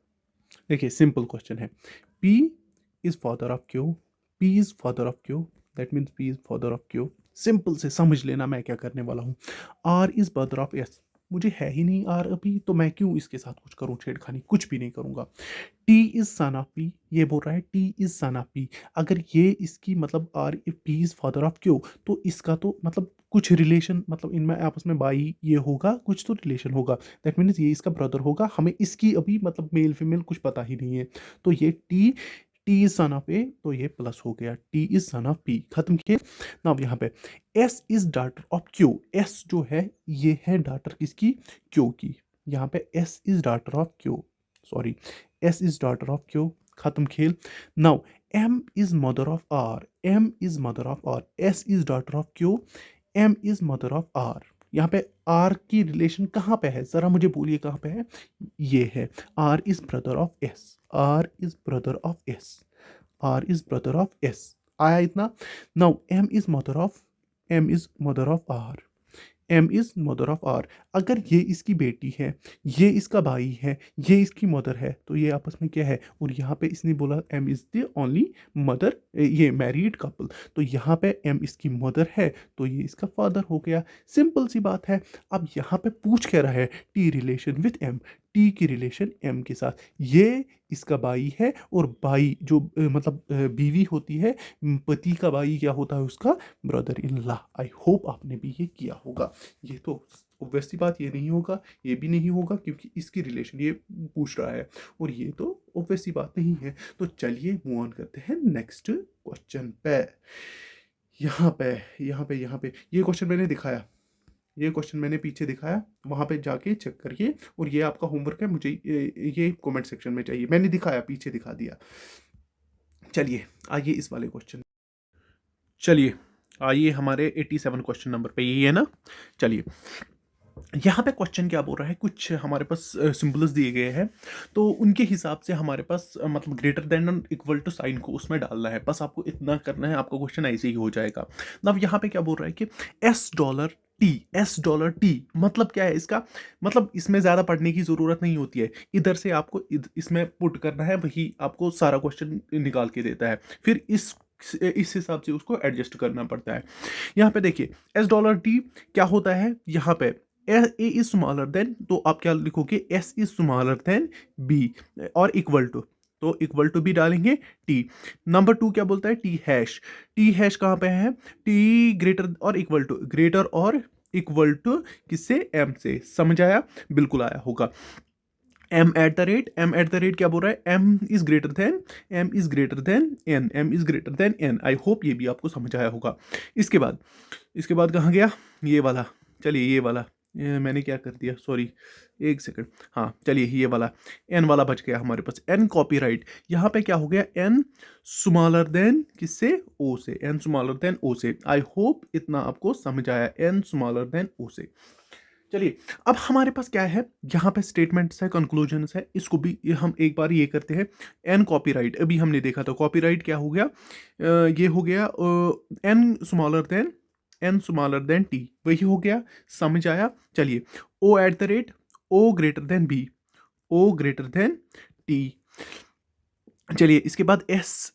देखिए सिंपल क्वेश्चन है, P is father of Q, P is father of Q, that means P is father of Q। Simple से समझ लेना मैं क्या करने वाला हूँ। R is brother of S, मुझे है ही नहीं R अभी, तो मैं क्यों इसके साथ कुछ करूँ छेड़खानी, कुछ भी नहीं करूंगा। T is son of P, ये बोल रहा है T is son of P, अगर ये इसकी मतलब R if P is father of Q, तो इसका तो मतलब कुछ रिलेशन, मतलब इनमें आपस में बाई ये होगा, कुछ तो रिलेशन होगा। दैट मीन्स ये इसका ब्रदर होगा, हमें इसकी अभी मतलब मेल फीमेल कुछ पता ही नहीं है। तो ये टी इज सन ऑफ ए, तो ये प्लस हो गया, T is son of P, खत्म किए ना। अब यहाँ पे S is daughter of Q, S जो है ये है डॉटर किसकी, क्यू की। यहाँ पे S is daughter of Q, sorry S is daughter of Q, खत्म खेल। Now M is mother of R, M is mother of R, S is daughter of Q, M is mother of R. यहाँ पे are की relation कहाँ पे है, जरा मुझे बोलिए कहाँ पे है, ये है, R is brother of S, R is brother of S, R is brother of S, आया इतना। Now M is mother of, M is mother of R, M is mother of R. अगर ये इसकी बेटी है, ये इसका भाई है, ये इसकी मदर है, तो ये आपस में क्या है, और यहाँ पे इसने बोला M is the only mother, ये मैरिड कपल, तो यहाँ पे एम इसकी मदर है, तो ये इसका फादर हो गया। सिंपल सी बात है। अब यहाँ पे पूछ क्या रहा है, T relation with M, T की रिलेशन एम के साथ, ये इसका भाई है, और भाई जो मतलब बीवी होती है, पति का भाई क्या होता है, उसका brother in law. I hope आपने भी ये किया होगा। ये तो ऑब्वियस सी बात, ये नहीं होगा, ये भी नहीं होगा, क्योंकि इसकी रिलेशन ये पूछ रहा है, और ये तो ऑब्वियस सी बात नहीं है। तो चलिए मूव ऑन करते हैं नेक्स्ट क्वेश्चन पे। यहाँ पे ये क्वेश्चन मैंने दिखाया, ये क्वेश्चन मैंने पीछे दिखाया, वहां पे जाके चेक करिए, और ये आपका होमवर्क है, मुझे ये कमेंट सेक्शन में चाहिए, मैंने दिखाया, पीछे दिखा दिया। चलिए आइए इस वाले क्वेश्चन, चलिए आइए हमारे 87 क्वेश्चन नंबर पे, यही है ना। चलिए यहाँ पे क्वेश्चन क्या बोल रहा है, कुछ हमारे पास सिंबल्स दिए गए हैं, तो उनके हिसाब से हमारे पास मतलब ग्रेटर देन और इक्वल टू साइन को उसमें डालना है, बस आपको इतना करना है, आपका क्वेश्चन ऐसे ही हो जाएगा। अब यहाँ पे क्या बोल रहा है कि S dollar T, S dollar T मतलब क्या है इसका, मतलब इसमें ज़्यादा पढ़ने की ज़रूरत नहीं होती है, इधर से आपको इसमें पुट करना है, वही आपको सारा क्वेश्चन निकाल के देता है, फिर इस हिसाब से उसको एडजस्ट करना पड़ता है। यहाँ पे देखिए एस डॉलर टी क्या होता है, यहाँ पे ए इज स्मॉलर देन, तो आप क्या लिखोगे, S is smaller than B, और इक्वल टू, तो इक्वल टू भी डालेंगे टी। नंबर 2 क्या बोलता है, टी हैश, टी हैश कहाँ पे है, टी ग्रेटर और इक्वल टू, ग्रेटर और इक्वल टू किससे, एम से, समझ आया, बिल्कुल आया होगा। M at the rate, M at the rate क्या बोल रहा है, M is greater than, M is greater than N, M is greater than N. I hope ये भी आपको समझ आया होगा। इसके बाद कहाँ गया ये वाला, चलिए ये वाला, ये मैंने क्या कर दिया, सॉरी एक सेकंड, हाँ चलिए ये वाला एन वाला बच गया हमारे पास, एन कॉपीराइट। यहाँ पे क्या हो गया, एन स्मॉलर देन किससे, ओ से, एन स्मॉलर देन ओ से। आई होप इतना आपको समझ आया, एन स्मॉलर देन ओ से। चलिए अब हमारे पास क्या है, यहाँ पे स्टेटमेंट्स है, कंक्लूजन्स है, इसको भी हम एक बार ये करते हैं। एन कॉपीराइट अभी हमने देखा था, कॉपीराइट क्या हो गया, ये हो गया एन स्मॉलर देन टी, वही हो गया, समझ आया। चलिए O at the rate, O greater than B, O greater than T, चलिए इसके बाद एस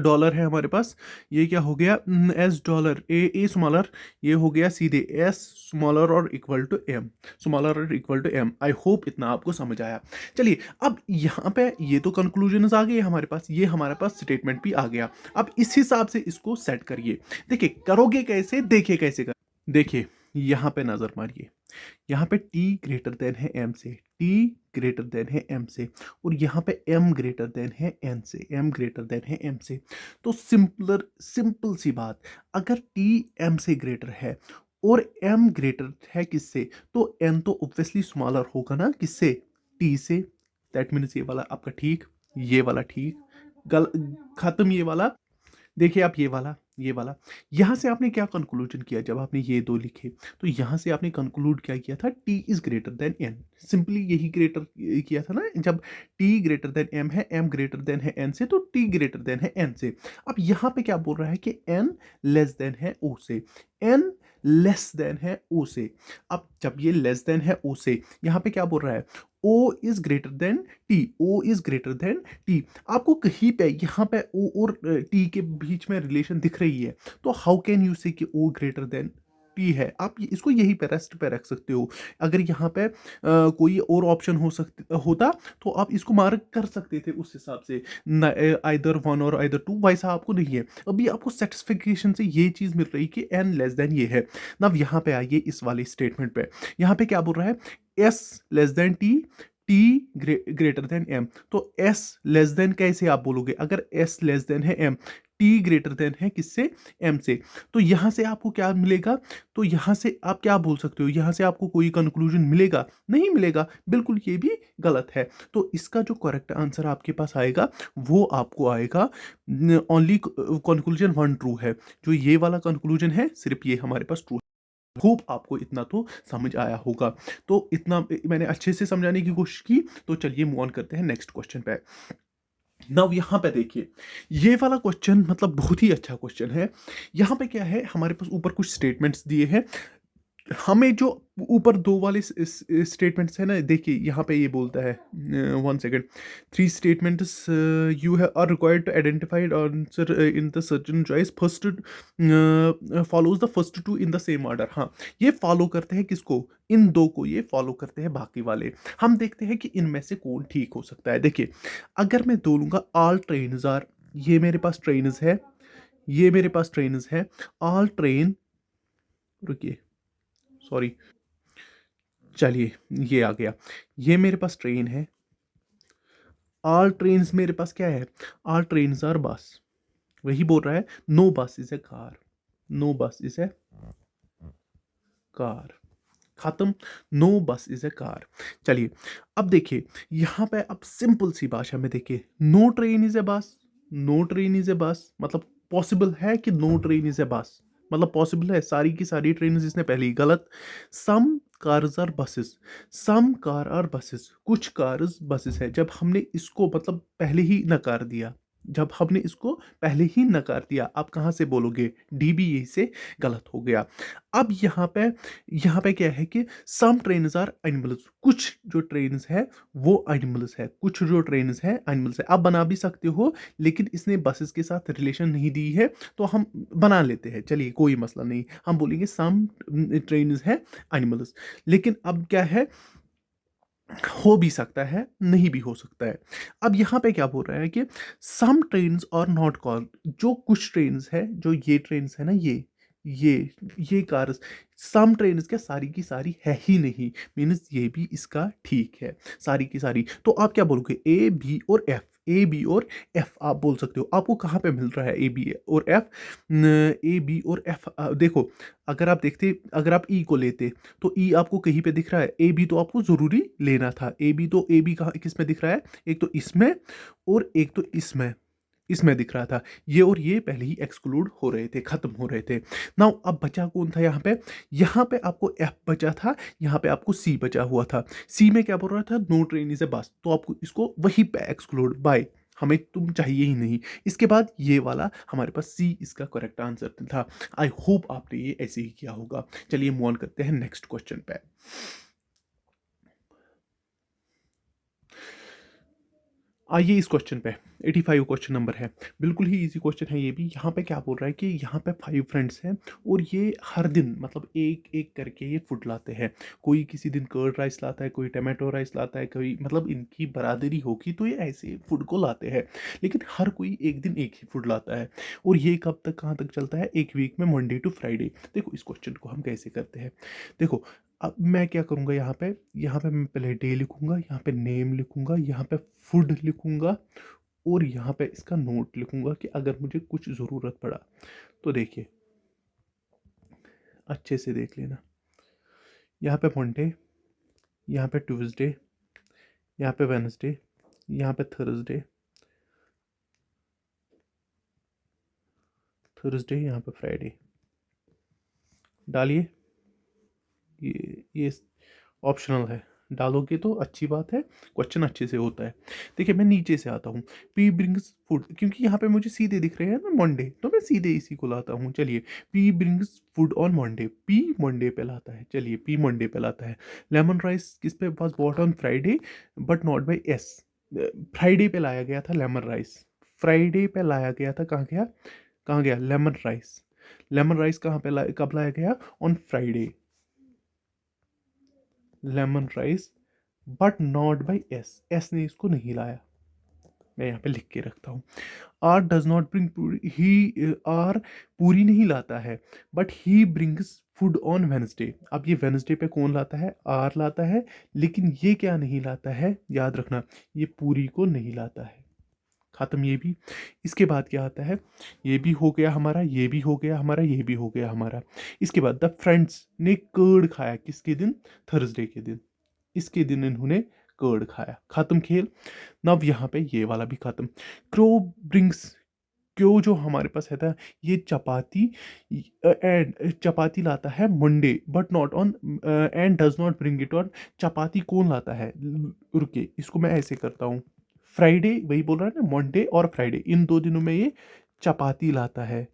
डॉलर है हमारे पास। ये क्या हो गया, एस डॉलर, ए स्मॉलर, ये हो गया सीधे S smaller or equal to M, smaller or equal to M. I hope इतना आपको समझ आया। चलिए अब यहाँ पे ये तो कंक्लूजन्स आ गए हमारे पास, ये हमारे पास स्टेटमेंट भी आ गया। अब इस हिसाब से इसको सेट करिए। देखिए करोगे कैसे, देखिए कैसे कर, देखिए यहाँ पे नजर मारिए, यहाँ पे t ग्रेटर देन है m से, t ग्रेटर देन है m से, और यहाँ पे m ग्रेटर देन है n से, m ग्रेटर देन है m से। तो सिंपल सी बात, अगर t m से ग्रेटर है और m ग्रेटर है किससे, तो n तो ऑब्वियसली स्मॉलर होगा ना किससे, t से। दैट मीन्स ये वाला आपका ठीक, ये वाला ठीक, गल खत्म ये वाला। देखिए आप ये वाला यहाँ से आपने क्या कंक्लूजन किया जब आपने ये दो लिखे, तो यहाँ से आपने कंक्लूड क्या किया था, t is greater then n। Simply यही ग्रेटर किया था ना, जब t ग्रेटर देन m है, m ग्रेटर देन है n से, तो t ग्रेटर देन है n से। अब यहाँ पे क्या बोल रहा है कि n लेस देन है o से, n लेस देन है o से। अब जब ये लेस देन है o से, यहाँ पे क्या बोल रहा है, o is greater then t, o is greater then t। आपको कहीं पे यहाँ पे o और t के बीच में रिलेशन दिख रही है, तो हाउ कैन यू से कि o ग्रेटर देन t है। आप इसको यही पे रेस्ट पे रख सकते हो। अगर यहाँ पे कोई और ऑप्शन होता तो आप इसको मार्क कर सकते थे उस हिसाब से, आइदर वन और आइदर टू। वैसा आपको नहीं है, अभी आपको सेटिस्फिकेशन से ये चीज मिल रही कि n लेस देन ये है। अब यहाँ पे आइए इस वाले स्टेटमेंट पे, यहाँ पे क्या बोल रहा है, s less than t, t greater than m। तो s लेस देन कैसे आप बोलोगे, अगर s लेस देन है m, t ग्रेटर देन है किससे, m से। तो यहां से आपको क्या मिलेगा, तो यहां से आप क्या बोल सकते हो, यहां से आपको कोई कंक्लूजन मिलेगा, नहीं मिलेगा, बिल्कुल ये भी गलत है। तो इसका जो करेक्ट आंसर आपके पास आएगा वो आपको आएगा, ओनली कंक्लूजन वन ट्रू है। जो ये वाला कंक्लूजन है सिर्फ ये हमारे पास ट्रू। होप आपको इतना तो समझ आया होगा। तो इतना मैंने अच्छे से समझाने की कोशिश की। तो चलिए मूव ऑन करते हैं नेक्स्ट क्वेश्चन पे। नाउ यहाँ पे देखिए, ये वाला क्वेश्चन मतलब बहुत ही अच्छा क्वेश्चन है। यहाँ पे क्या है, हमारे पास ऊपर कुछ स्टेटमेंट्स दिए हैं, हमें जो ऊपर दो वाले स्टेटमेंट्स है ना, देखिए यहाँ पे ये बोलता है, one second, three statements you have are required to identified answer in the certain choice, first follows the first two in the same order. हाँ, ये फॉलो करते हैं किसको, इन दो को ये फॉलो करते हैं बाकी वाले। हम देखते हैं कि इनमें से कौन ठीक हो सकता है। देखिए अगर मैं बोलूँगा ऑल ट्रेन्स आर, ये मेरे पास ट्रेन्स है, ये मेरे पास ट्रेन्स है, ऑल ट्रेन, रुकिए सॉरी, चलिए ये आ गया, ये मेरे पास ट्रेन है, ऑल ट्रेन्स मेरे पास क्या है, ऑल ट्रेन्स आर बस, वही बोल रहा है, नो बस इज ए कार, नो बस इज ए कार, खत्म, नो बस इज ए कार। चलिए अब देखिए यहाँ पे, अब सिंपल सी भाषा में देखिए, नो ट्रेन इज ए बस, नो ट्रेन इज ए बस मतलब पॉसिबल है कि नो ट्रेन इज ए बस, मतलब पॉसिबल है, सारी की सारी ट्रेन इसने पहले ही गलत। Some cars are buses, some car are buses, कुछ कार्स बसेस है, जब हमने इसको मतलब पहले ही नकार दिया, जब हमने इसको पहले ही नकार दिया, आप कहाँ से बोलोगे, डी भी यही से गलत हो गया। अब यहाँ पे क्या है कि सम ट्रेन्स आर एनिमल्स, कुछ जो ट्रेन्स है वो एनिमल्स है, कुछ जो ट्रेन्स है एनिमल्स है। आप बना भी सकते हो, लेकिन इसने बसेस के साथ रिलेशन नहीं दी है, तो हम बना लेते हैं, चलिए कोई मसला नहीं, हम बोलेंगे सम ट्रेन्स है एनिमल्स। लेकिन अब क्या है, हो भी सकता है, नहीं भी हो सकता है। अब यहाँ पे क्या बोल रहा है कि सम ट्रेन्स आर नॉट कॉल्ड, जो कुछ ट्रेन्स है, जो ये ट्रेन्स है ना, ये ये कार्स, सम ट्रेन्स क्या सारी की सारी है ही नहीं, मीन्स ये भी इसका ठीक है, सारी की सारी। तो आप क्या बोलोगे, ए बी और एफ, ए बी और एफ आप बोल सकते हो। आपको कहाँ पे मिल रहा है ए बी और एफ, ए बी और एफ, देखो अगर आप देखते, अगर आप ई को लेते, तो ई आपको कहीं पे दिख रहा है, ए बी तो आपको जरूरी लेना था, ए बी, तो ए बी कहाँ किस में दिख रहा है, एक तो इसमें और एक तो इसमें, इसमें दिख रहा था, ये और ये पहले ही एक्सक्लूड हो रहे थे, खत्म हो रहे थे। नाउ अब बचा कौन था यहाँ पे, यहाँ पे आपको एफ बचा था, यहाँ पे आपको सी बचा हुआ था। सी में क्या बोल रहा था, नो ट्रेन इज ए बस, तो आपको इसको वहीं पे एक्सक्लूड बाय, हमें तुम चाहिए ही नहीं। इसके बाद ये वाला हमारे पास सी इसका करेक्ट आंसर था। आई होप आपने ये ऐसे ही किया होगा। चलिए मूव ऑन करते हैं नेक्स्ट क्वेश्चन पे। आइए इस क्वेश्चन पे, 85 क्वेश्चन नंबर है। बिल्कुल ही इजी क्वेश्चन है ये भी। यहाँ पे क्या बोल रहा है कि यहाँ पे 5 फ्रेंड्स हैं और ये हर दिन मतलब एक एक करके ये फूड लाते हैं। कोई किसी दिन कर्ड राइस लाता है, कोई टमाटो राइस लाता है, कोई मतलब इनकी बरादरी होगी तो ये ऐसे फूड को लाते हैं। लेकिन हर कोई एक दिन एक ही फूड लाता है। और ये कब तक कहाँ तक चलता है? एक वीक में मंडे टू फ्राइडे। देखो इस क्वेश्चन को हम कैसे करते हैं। देखो अब मैं क्या करूँगा, यहाँ पे मैं पहले डे लिखूंगा, यहाँ पे नेम लिखूंगा, यहाँ पे फूड लिखूंगा और यहाँ पे इसका नोट लिखूंगा कि अगर मुझे कुछ ज़रूरत पड़ा तो देखिए अच्छे से देख लेना। यहाँ पे मंडे, यहाँ पे ट्यूसडे, यहाँ पे वेनसडे, यहाँ पे थर्सडे, यहाँ पे फ्राइडे डालिए। ये ऑप्शनल है, डालोगे तो अच्छी बात है, क्वेश्चन अच्छे से होता है। देखिए मैं नीचे से आता हूँ, पी ब्रिंग्स फूड, क्योंकि यहाँ पे मुझे सीधे दिख रहे हैं ना मंडे, तो मैं सीधे इसी को लाता हूँ। चलिए, P brings food on Monday, P Monday पे लाता है। चलिए पी मंडे पे लाता है। लेमन राइस किस पे पास bought on Friday but not by S. Friday पे लाया गया था लेमन राइस, फ्राइडे पे लाया गया था। कहाँ गया लेमन राइस? लेमन राइस कहाँ पे कब लाया गया? On Friday. Lemon rice but not by S, S ने इसको नहीं लाया। मैं यहाँ पे लिख के रखता हूँ। आर डज नॉट ब्रिंग पूरी, ही आर पूरी नहीं लाता है but he brings food on Wednesday. अब ये वेनसडे पे कौन लाता है? आर लाता है। लेकिन ये क्या नहीं लाता है, याद रखना, ये पूरी को नहीं लाता है। खत्म ये भी। इसके बाद क्या आता है? ये भी हो गया हमारा, ये भी हो गया हमारा, ये भी हो गया हमारा। इसके बाद द फ्रेंड्स ने कर्ड खाया किसके दिन? थर्सडे के दिन। इसके दिन इन्होंने कर्ड खाया। खत्म खेल। नव यहाँ पे ये वाला भी खत्म। क्रो ब्रिंग्स, क्यों जो हमारे पास है था, ये चपाती एंड चपाती लाता है Monday but not on and does not bring it on. Chapati कौन लाता है? रुके, इसको मैं ऐसे करता हूँ। फ्राइडे, वही बोल रहा है ना, मंडे और फ्राइडे इन दो दिनों में ये चपाती लाता है।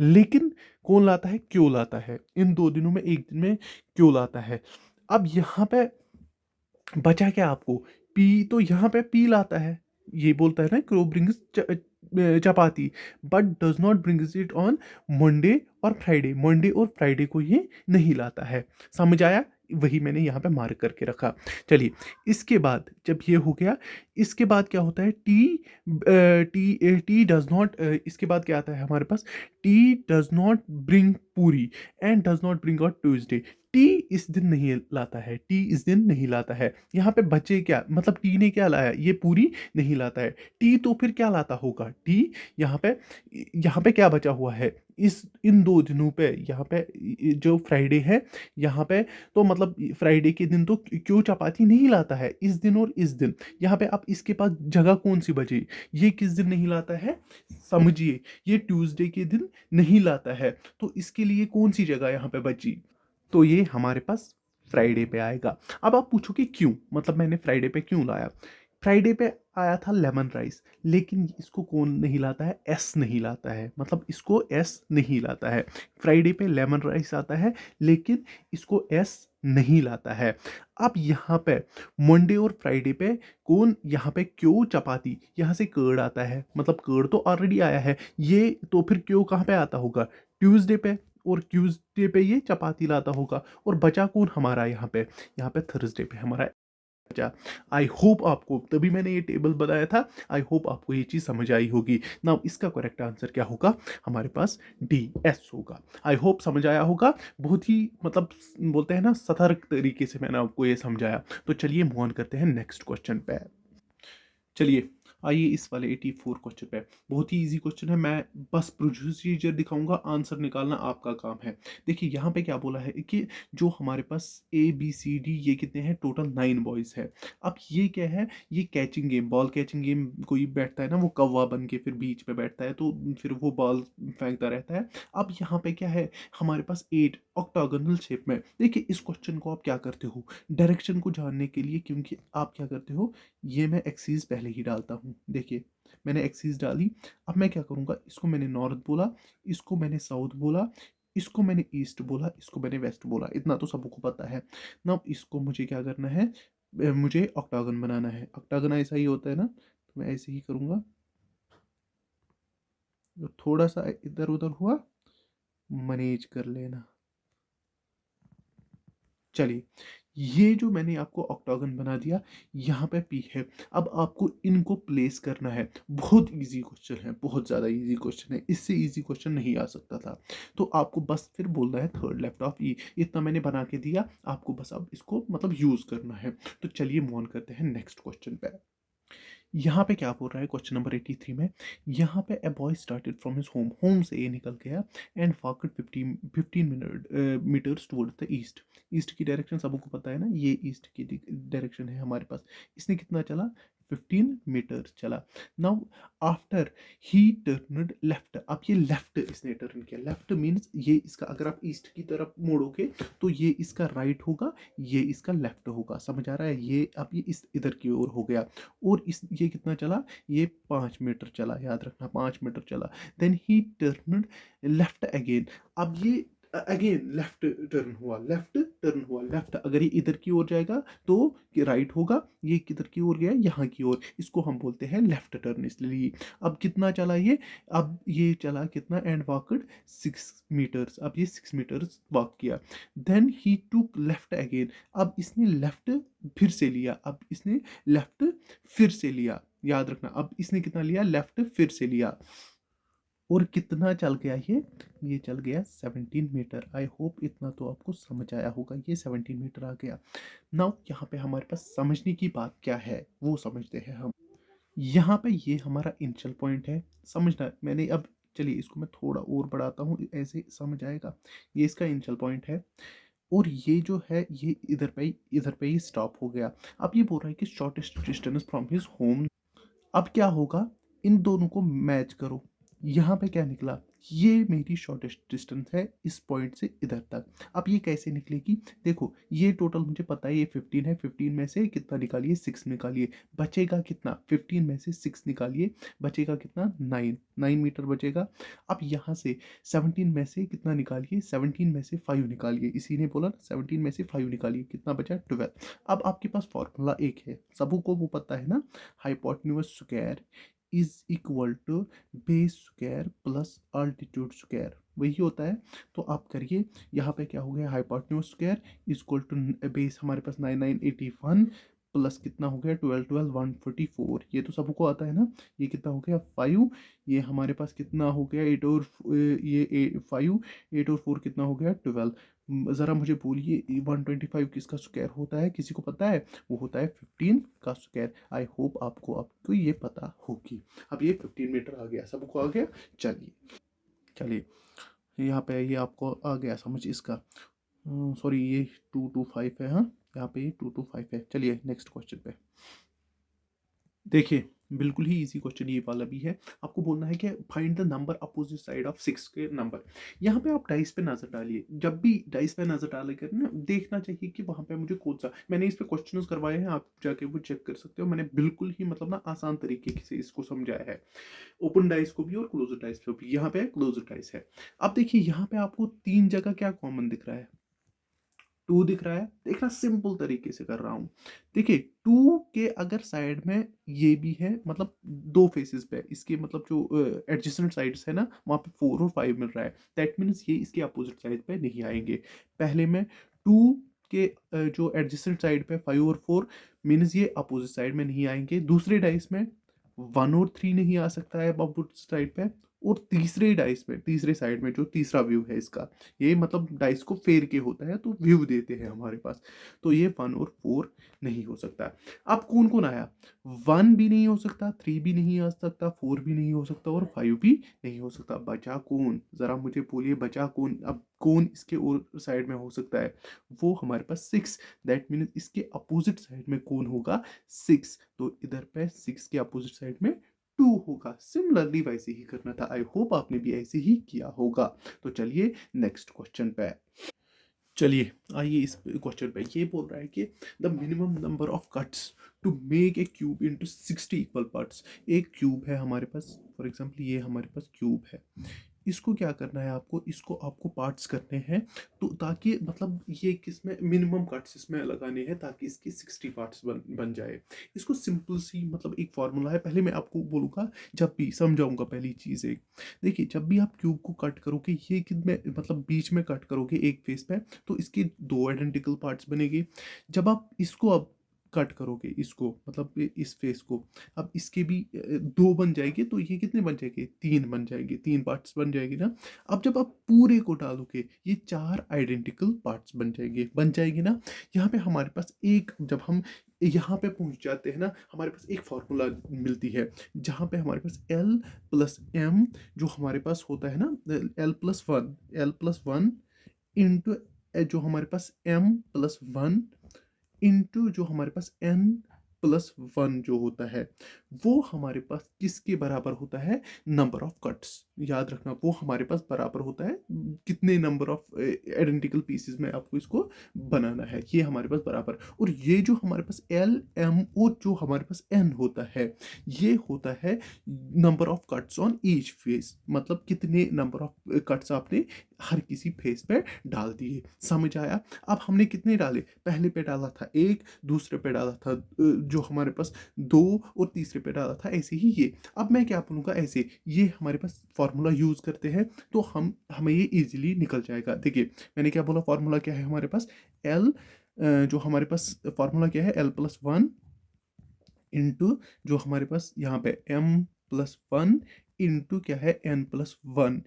लेकिन कौन लाता है? क्यों लाता है? इन दो दिनों में एक दिन में क्यों लाता है? अब यहाँ पे बचा क्या आपको? पी, तो यहाँ पे पी लाता है। ये बोलता है ना, crow brings chapati but does not brings it on Monday और फ्राइडे। मंडे और फ्राइडे को ये नहीं लाता है। समझ आया? वही मैंने यहाँ पे मार्क करके रखा। चलिए, इसके बाद जब ये हो गया, इसके बाद क्या होता है? टी डज नॉट, इसके बाद क्या आता है हमारे पास? टी डज नॉट ब्रिंग पूरी and does not bring out Tuesday. T इस दिन नहीं लाता है, टी इस दिन नहीं लाता है। यहाँ पे बचे क्या, मतलब टी ने क्या लाया? ये पूरी नहीं लाता है। टी तो फिर क्या लाता होगा? टी यहाँ पे क्या बचा हुआ है इस इन दो दिनों पे? यहाँ पे जो फ्राइडे है, यहाँ पे तो मतलब फ्राइडे के दिन तो क्यों चपाती नहीं लाता है, इस दिन और इस दिन। यहाँ पे अब इसके पास जगह कौन सी बची? ये किस दिन नहीं लाता है? समझिए, ये ट्यूसडे के दिन नहीं लाता है। तो इसके लिए कौन सी जगह यहाँ पे बची? तो ये हमारे पास फ्राइडे पे आएगा। अब आप पूछो कि क्यों, मतलब मैंने फ्राइडे पे क्यों लाया? फ्राइडे पे आया था लेमन राइस, लेकिन इसको कौन नहीं लाता है? एस नहीं लाता है, मतलब इसको एस नहीं लाता है। फ्राइडे पे लेमन राइस आता है लेकिन इसको एस नहीं लाता है। अब यहाँ पे मंडे और फ्राइडे पे कौन, यहाँ पे क्यों चपाती, यहाँ से कर्ड आता है, मतलब कर्ड तो ऑलरेडी आया है। ये तो फिर क्यों कहाँ पे आता होगा? ट्यूसडे पे। और ट्यूसडे पे ये चपाती लाता होगा। और बचा कौन हमारा यहाँ पे थर्सडे पे हमारा बचा। आई होप आपको, तभी मैंने ये टेबल बनाया था, आई होप आपको ये चीज़ समझ आई होगी ना। इसका करेक्ट आंसर क्या होगा हमारे पास? डी, एस होगा। आई होप समझ आया होगा। बहुत ही मतलब बोलते हैं ना, सतर्क तरीके से मैंने आपको ये समझाया। तो चलिए मूव ऑन करते हैं नेक्स्ट क्वेश्चन पे। चलिए, आइए इस वाले 84 क्वेश्चन पे। बहुत ही इजी क्वेश्चन है, मैं बस प्रोसीजर दिखाऊंगा, आंसर निकालना आपका काम है। देखिए यहाँ पे क्या बोला है कि जो हमारे पास ABCD ये कितने हैं? टोटल 9 बॉयज है। अब ये क्या है? ये catching game, ball catching game. कोई बैठता है ना, वो कौवा बन के फिर बीच पे बैठता है, तो फिर वो बॉल फेंकता रहता है। अब यहाँ पे क्या है हमारे पास? 8 ऑक्टागोनल शेप में। देखिए इस क्वेश्चन को आप क्या करते हो डायरेक्शन को जानने के लिए, क्योंकि आप क्या करते हो, ये मैं एक्सीज पहले ही डालता हूँ। देखिए मैंने एक्सीज डाली। अब मैं क्या करूँगा, इसको मैंने नॉर्थ बोला, इसको मैंने साउथ बोला, इसको मैंने ईस्ट बोला, इसको मैंने वेस्ट बोला, इतना तो सबको पता है ना। इसको मुझे क्या करना है? मुझे ऑक्टागन बनाना है। ऑक्टागन ऐसा ही होता है ना, तो मैं ऐसे ही करूँगा, थोड़ा सा इधर उधर हुआ, मैनेज कर लेना। चलिए, ये जो मैंने आपको ऑक्टागन बना दिया, यहाँ पे पी है। अब आपको इनको प्लेस करना है। बहुत इजी क्वेश्चन है, बहुत ज़्यादा इजी क्वेश्चन है, इससे इजी क्वेश्चन नहीं आ सकता था। तो आपको बस फिर बोलना है थर्ड लेफ्ट ऑफ ई, इतना मैंने बना के दिया आपको, बस अब इसको मतलब यूज़ करना है। तो चलिए मूव ऑन करते हैं नेक्स्ट क्वेश्चन पे। यहाँ पे क्या बोल रहा है क्वेश्चन नंबर 83 में, यहाँ पे a boy started from his home, home से ये निकल गया and walked 15 minute meters towards the east. East की डायरेक्शन सबको पता है ना, ये ईस्ट की डायरेक्शन है हमारे पास। इसने कितना चला, 15 मीटर्स चला। Now after he turned left, अब ये लेफ्ट इसने टर्न किया। लेफ्ट मीन्स ये इसका, अगर आप ईस्ट की तरफ मोड़ोगे तो ये इसका राइट होगा, ये इसका लेफ्ट होगा, समझ आ रहा है। ये अब ये इस इधर की ओर हो गया। और इस ये कितना चला, ये 5 मीटर चला, याद रखना 5 मीटर चला। Then he turn left again, अब ये अगेन लेफ्ट टर्न हुआ, लेफ्ट टर्न हुआ, लेफ्ट। अगर ये इधर की ओर जाएगा तो राइट होगा, ये किधर की ओर गया, यहाँ की ओर, इसको हम बोलते हैं लेफ्ट टर्न। इसलिए अब कितना चला ये, अब ये चला कितना, एंड वॉकड 6 मीटर्स, अब ये 6 मीटर्स वॉक किया। Then he took left again, अब इसने लेफ्ट फिर से लिया, अब इसने लेफ्ट फिर से लिया, याद रखना। अब इसने कितना लिया, लेफ्ट फिर से लिया। और कितना चल गया ये चल गया 17 मीटर। आई होप इतना तो आपको समझ आया होगा, ये 17 मीटर आ गया। नाउ यहाँ पे हमारे पास समझने की बात क्या है वो समझते हैं हम। यहाँ पे ये हमारा इनिशियल पॉइंट है, समझना मैंने अब। चलिए इसको मैं थोड़ा और बढ़ाता हूँ, ऐसे समझ आएगा। ये इसका इनिशियल पॉइंट है, और ये जो है ये इधर पे ही स्टॉप हो गया। अब ये बोल रहा है कि shortest distance from his home. अब क्या होगा, इन दोनों को मैच करो। यहाँ पे क्या निकला, ये मेरी शॉर्टेस्ट डिस्टेंस है इस पॉइंट से इधर तक। अब ये कैसे निकलेगी, देखो ये टोटल मुझे पता है, ये 15 है, 15 में से कितना निकालिए, 6 निकालिए, बचेगा कितना, 15 में से 6 निकालिए, बचेगा कितना, 9 मीटर बचेगा। अब यहाँ से 17 में से कितना निकालिए, 17 में से 5 निकालिए, इसी ने बोला 17 में से 5 निकालिए, कितना बचा, 12। अब आपके पास फॉर्मूला एक है, सबको वो पता है ना, hypotenuse square is equal to base square plus altitude square, वही होता है। तो आप करिए, यहाँ पे क्या हो गया, hypotenuse square is equal to base हमारे पास 9981 प्लस कितना हो गया, 12 144, ये तो सबको आता है ना। ये कितना हो गया, 5। ये हमारे पास कितना हो गया, 8 और ये 5, 8 और 4 कितना हो गया, 12। ज़रा मुझे बोलिए 125 किसका स्क्वायर होता है, किसी को पता है, वो होता है 15 का स्क्वायर। आई होप आपको ये पता होगी। अब ये 15 मीटर आ गया, सबको आ गया। चलिए चलिए, यहाँ पे ये आपको आ गया समझ इसका। सॉरी ये 225 है, हाँ यहाँ पे ये 225 है। चलिए नेक्स्ट क्वेश्चन पे देखिए, बिल्कुल ही इजी क्वेश्चन ये वाला भी है। आपको बोलना है कि find the number opposite side of 6 के नंबर। यहाँ पे आप डाइस पे नजर डालिए, जब भी डाइस पे नजर डाले कर ना, देखना चाहिए कि वहां पे मुझे कौन सा, मैंने इस पे क्वेश्चंस करवाए हैं, आप जाके वो चेक कर सकते हो। मैंने बिल्कुल ही मतलब ना आसान तरीके से इसको समझाया है, ओपन डाइस को भी और क्लोज डाइस को भी। यहाँ पे क्लोज डाइस है। अब देखिए यहाँ पे आपको 3 जगह क्या कॉमन दिख रहा है, 2 दिख रहा है। देखना सिंपल तरीके से कर रहा हूं। देखिए 2 के अगर साइड में ये भी है, मतलब 2 फेसेस पे इसके, मतलब जो एडजेसेंट साइड्स है ना, वहां पे 4 और 5 मिल रहा है। दैट मीन्स ये इसके अपोजिट साइड पे नहीं आएंगे। पहले में 2 के जो एडजेसेंट साइड पे 5 और 4 मीन्स ये अपोजिट साइड में नहीं आएंगे। दूसरे डाइस में 1 और 3 नहीं आ सकता है अपोजिट साइड पे। और तीसरे डाइस में, तीसरे साइड में जो तीसरा व्यू है इसका, ये मतलब डाइस को फेर के होता है तो व्यू देते हैं हमारे पास। तो ये 1 और 4 नहीं हो सकता। अब कौन कौन आया, 1 भी नहीं हो सकता, 3 भी नहीं आ सकता, 4 भी नहीं हो सकता, और 5 भी नहीं हो सकता। बचा कौन, जरा मुझे बोलिए बचा कौन। अब कौन इसके और साइड में हो सकता है, वो हमारे पास 6। दैट मीन्स इसके अपोजिट साइड में कौन होगा, 6। तो इधर पे 6 के अपोजिट साइड में 2 होगा। सिमिलरली वैसे ही करना था। आई होप आपने भी ऐसे ही किया होगा। तो चलिए नेक्स्ट क्वेश्चन पे, चलिए आइए इस क्वेश्चन पे। ये बोल रहा है कि the minimum number of cuts to make a cube into 60 equal parts. एक क्यूब है हमारे पास, फॉर एग्जांपल ये हमारे पास क्यूब है, इसको क्या करना है आपको, इसको आपको पार्ट्स करने हैं, तो ताकि मतलब ये किसमें मिनिमम कट्स इसमें लगाने हैं ताकि इसके 60 पार्ट्स बन जाए। इसको सिंपल सी मतलब एक फार्मूला है, पहले मैं आपको बोलूँगा, जब भी समझाऊंगा पहली चीज़ एक। देखिए जब भी आप क्यूब को कट करोगे, ये कितने मतलब बीच में कट करोगे एक फेस पे, तो इसके दो आइडेंटिकल पार्ट्स बनेंगे। जब आप इसको अब कट करोगे, इसको मतलब इस फेस को, अब इसके भी दो बन जाएंगे, तो ये कितने बन जाएंगे, तीन बन जाएंगे, तीन पार्ट्स बन जाएंगे ना। अब जब आप पूरे को डालोगे, ये चार आइडेंटिकल पार्ट्स बन जाएंगे ना। यहाँ पे हमारे पास एक, जब हम यहाँ पे पहुंच जाते हैं ना, हमारे पास एक फॉर्मूला मिलती है, जहाँ पे हमारे पास L प्लस M जो हमारे पास होता है ना, L+1 इंटू जो हमारे पास M+1 इंटू जो हमारे पास N+1 जो होता है, वो हमारे पास किसके बराबर होता है, नंबर ऑफ कट्स। याद रखना, वो हमारे पास बराबर होता है कितने नंबर ऑफ आइडेंटिकल पीसेस में आपको इसको बनाना है, ये हमारे पास बराबर। और ये जो हमारे पास L, M और जो हमारे पास N होता है, ये होता है number of cuts on each face, मतलब कितने नंबर ऑफ कट्स आपने हर किसी फेस पे डाल दिए। समझ आया। अब हमने कितने डाले, पहले पे डाला था एक, दूसरे पे डाला था जो हमारे पास दो, और तीसरे पे डाला था ऐसे ही ये। अब मैं क्या बोलूँगा, ऐसे ये हमारे पास फॉर्मूला यूज करते हैं, तो हमें ये इजीली निकल जाएगा। देखिए मैंने क्या बोला, फॉर्मूला क्या है हमारे पास, एल जो हमारे पास फॉर्मूला क्या है, L+1 इंटू जो हमारे पास यहाँ पे M+1 इंटू क्या है, N+1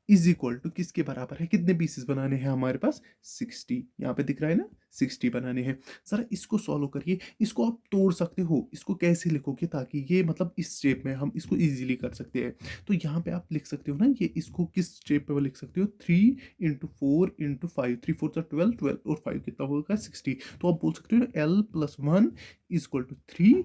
इज इक्वल टू किसके बराबर है, कितने पीसेस बनाने हैं हमारे पास, 60। यहाँ पे दिख रहा है ना, 60 बनाने हैं। सर इसको सॉल्व करिए, इसको आप तोड़ सकते हो, इसको कैसे लिखोगे ताकि ये मतलब इस शेप में हम इसको इजीली कर सकते हैं। तो यहाँ पे आप लिख सकते हो ना, ये इसको किस शेप पे लिख सकते हो, 3 × 4 × 5, 3 4 12 और 5 कितना होगा, 60। तो आप बोल सकते हो L+1 इक्वल टू 3,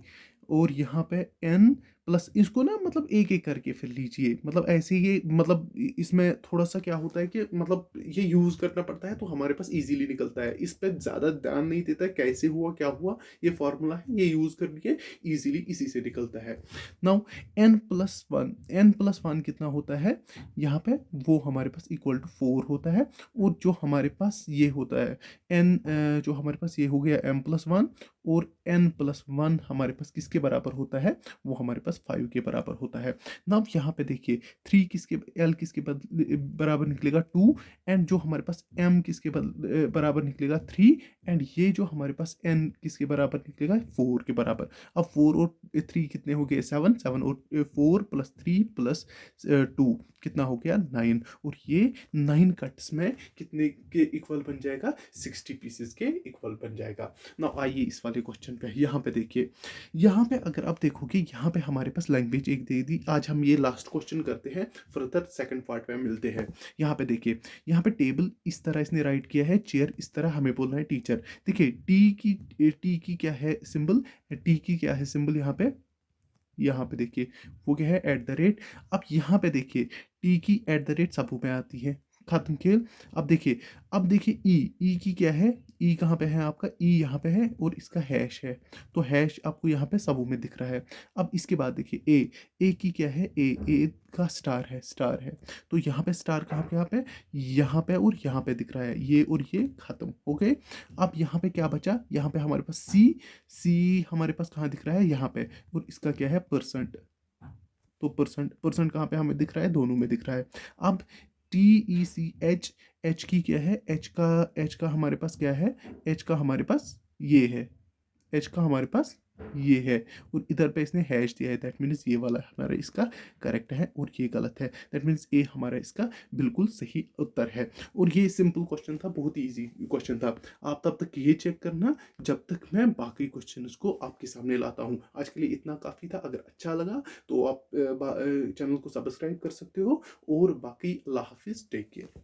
और यहाँ पे N प्लस, इसको ना मतलब एक एक करके फिर लीजिए, मतलब ऐसे ये मतलब इसमें थोड़ा सा क्या होता है कि मतलब ये यूज करना पड़ता है, तो हमारे पास इजीली निकलता है, इस पे ज्यादा ध्यान नहीं देता है कैसे हुआ क्या हुआ। ये फॉर्मूला है, ये यूज करके इजीली इसी से निकलता है। नाउ N+1 कितना होता है यहाँ पे, वो हमारे पास इक्वल टू 4 होता है। और जो हमारे पास ये होता है N, जो हमारे पास ये हो गया M+1, और N+1 हमारे पास किसके बराबर होता है, वो हमारे पास 5 के बराबर होता है ना। अब यहाँ पे देखिए 3 किसके, L किसके बराबर निकलेगा 2, एंड जो हमारे पास M किसके बराबर निकलेगा 3, एंड ये जो हमारे पास N किसके बराबर निकलेगा 4 के बराबर। अब 4 और 3 कितने हो गए, 7, 7 और 4 प्लस 3 प्लस 2 कितना हो गया, 9। और ये 9 कट्स में कितने के इक्वल बन जाएगा, 60 पीसेस के इक्वल बन जाएगा ना। आइए इस वाले क्वेश्चन पे, यहाँ पे देखिए, यहाँ पे अगर आप देखोगे, यहाँ पे हमारे पास लैंग्वेज एक दे दी। आज हम ये लास्ट क्वेश्चन करते हैं, फर्दर सेकंड पार्ट में मिलते हैं। यहाँ पे देखिए, यहाँ पे टेबल इस तरह इसने राइट किया है, चेयर इस तरह, हमें बोलना है टीचर। देखिए टी की क्या है सिंबल, टी की क्या है सिंबल, यहाँ पे देखिए वो क्या है, @ अब यहाँ पे देखिए टी की @ सबों में आती है, खत्म खेल। अब देखिए ई की क्या है, ई कहाँ पे है आपका, ई यहाँ पे है और इसका हैश है, तो हैश आपको यहाँ पे सबों में दिख रहा है। अब इसके बाद देखिए ए की क्या है, ए का स्टार है। तो यहाँ पे स्टार कहाँ पे, यहाँ पे और यहाँ पे दिख रहा है, ये और ये खत्म हो गए। अब यहाँ पे क्या बचा, यहाँ पे हमारे पास सी हमारे पास कहाँ दिख रहा है, यहाँ पे, और इसका क्या है, परसेंट। तो परसेंट कहाँ पे हमें दिख रहा है, दोनों में दिख रहा है। अब TECH, एच की क्या है, एच का हमारे पास क्या है, एच का हमारे पास ये है, एच का हमारे पास ये है, और इधर पे इसने हैश दिया है, दैट मीन्स ये वाला हमारा इसका करेक्ट है और ये गलत है, दैट मीन्स ए हमारा इसका बिल्कुल सही उत्तर है। और ये सिंपल क्वेश्चन था, बहुत ही इजी क्वेश्चन था। आप तब तक ये चेक करना जब तक मैं बाकी क्वेश्चन को आपके सामने लाता हूँ। आज के लिए इतना काफ़ी था, अगर अच्छा लगा तो आप चैनल को सब्सक्राइब कर सकते हो, और बाकी अल्लाह हाफिज़, टेक केयर।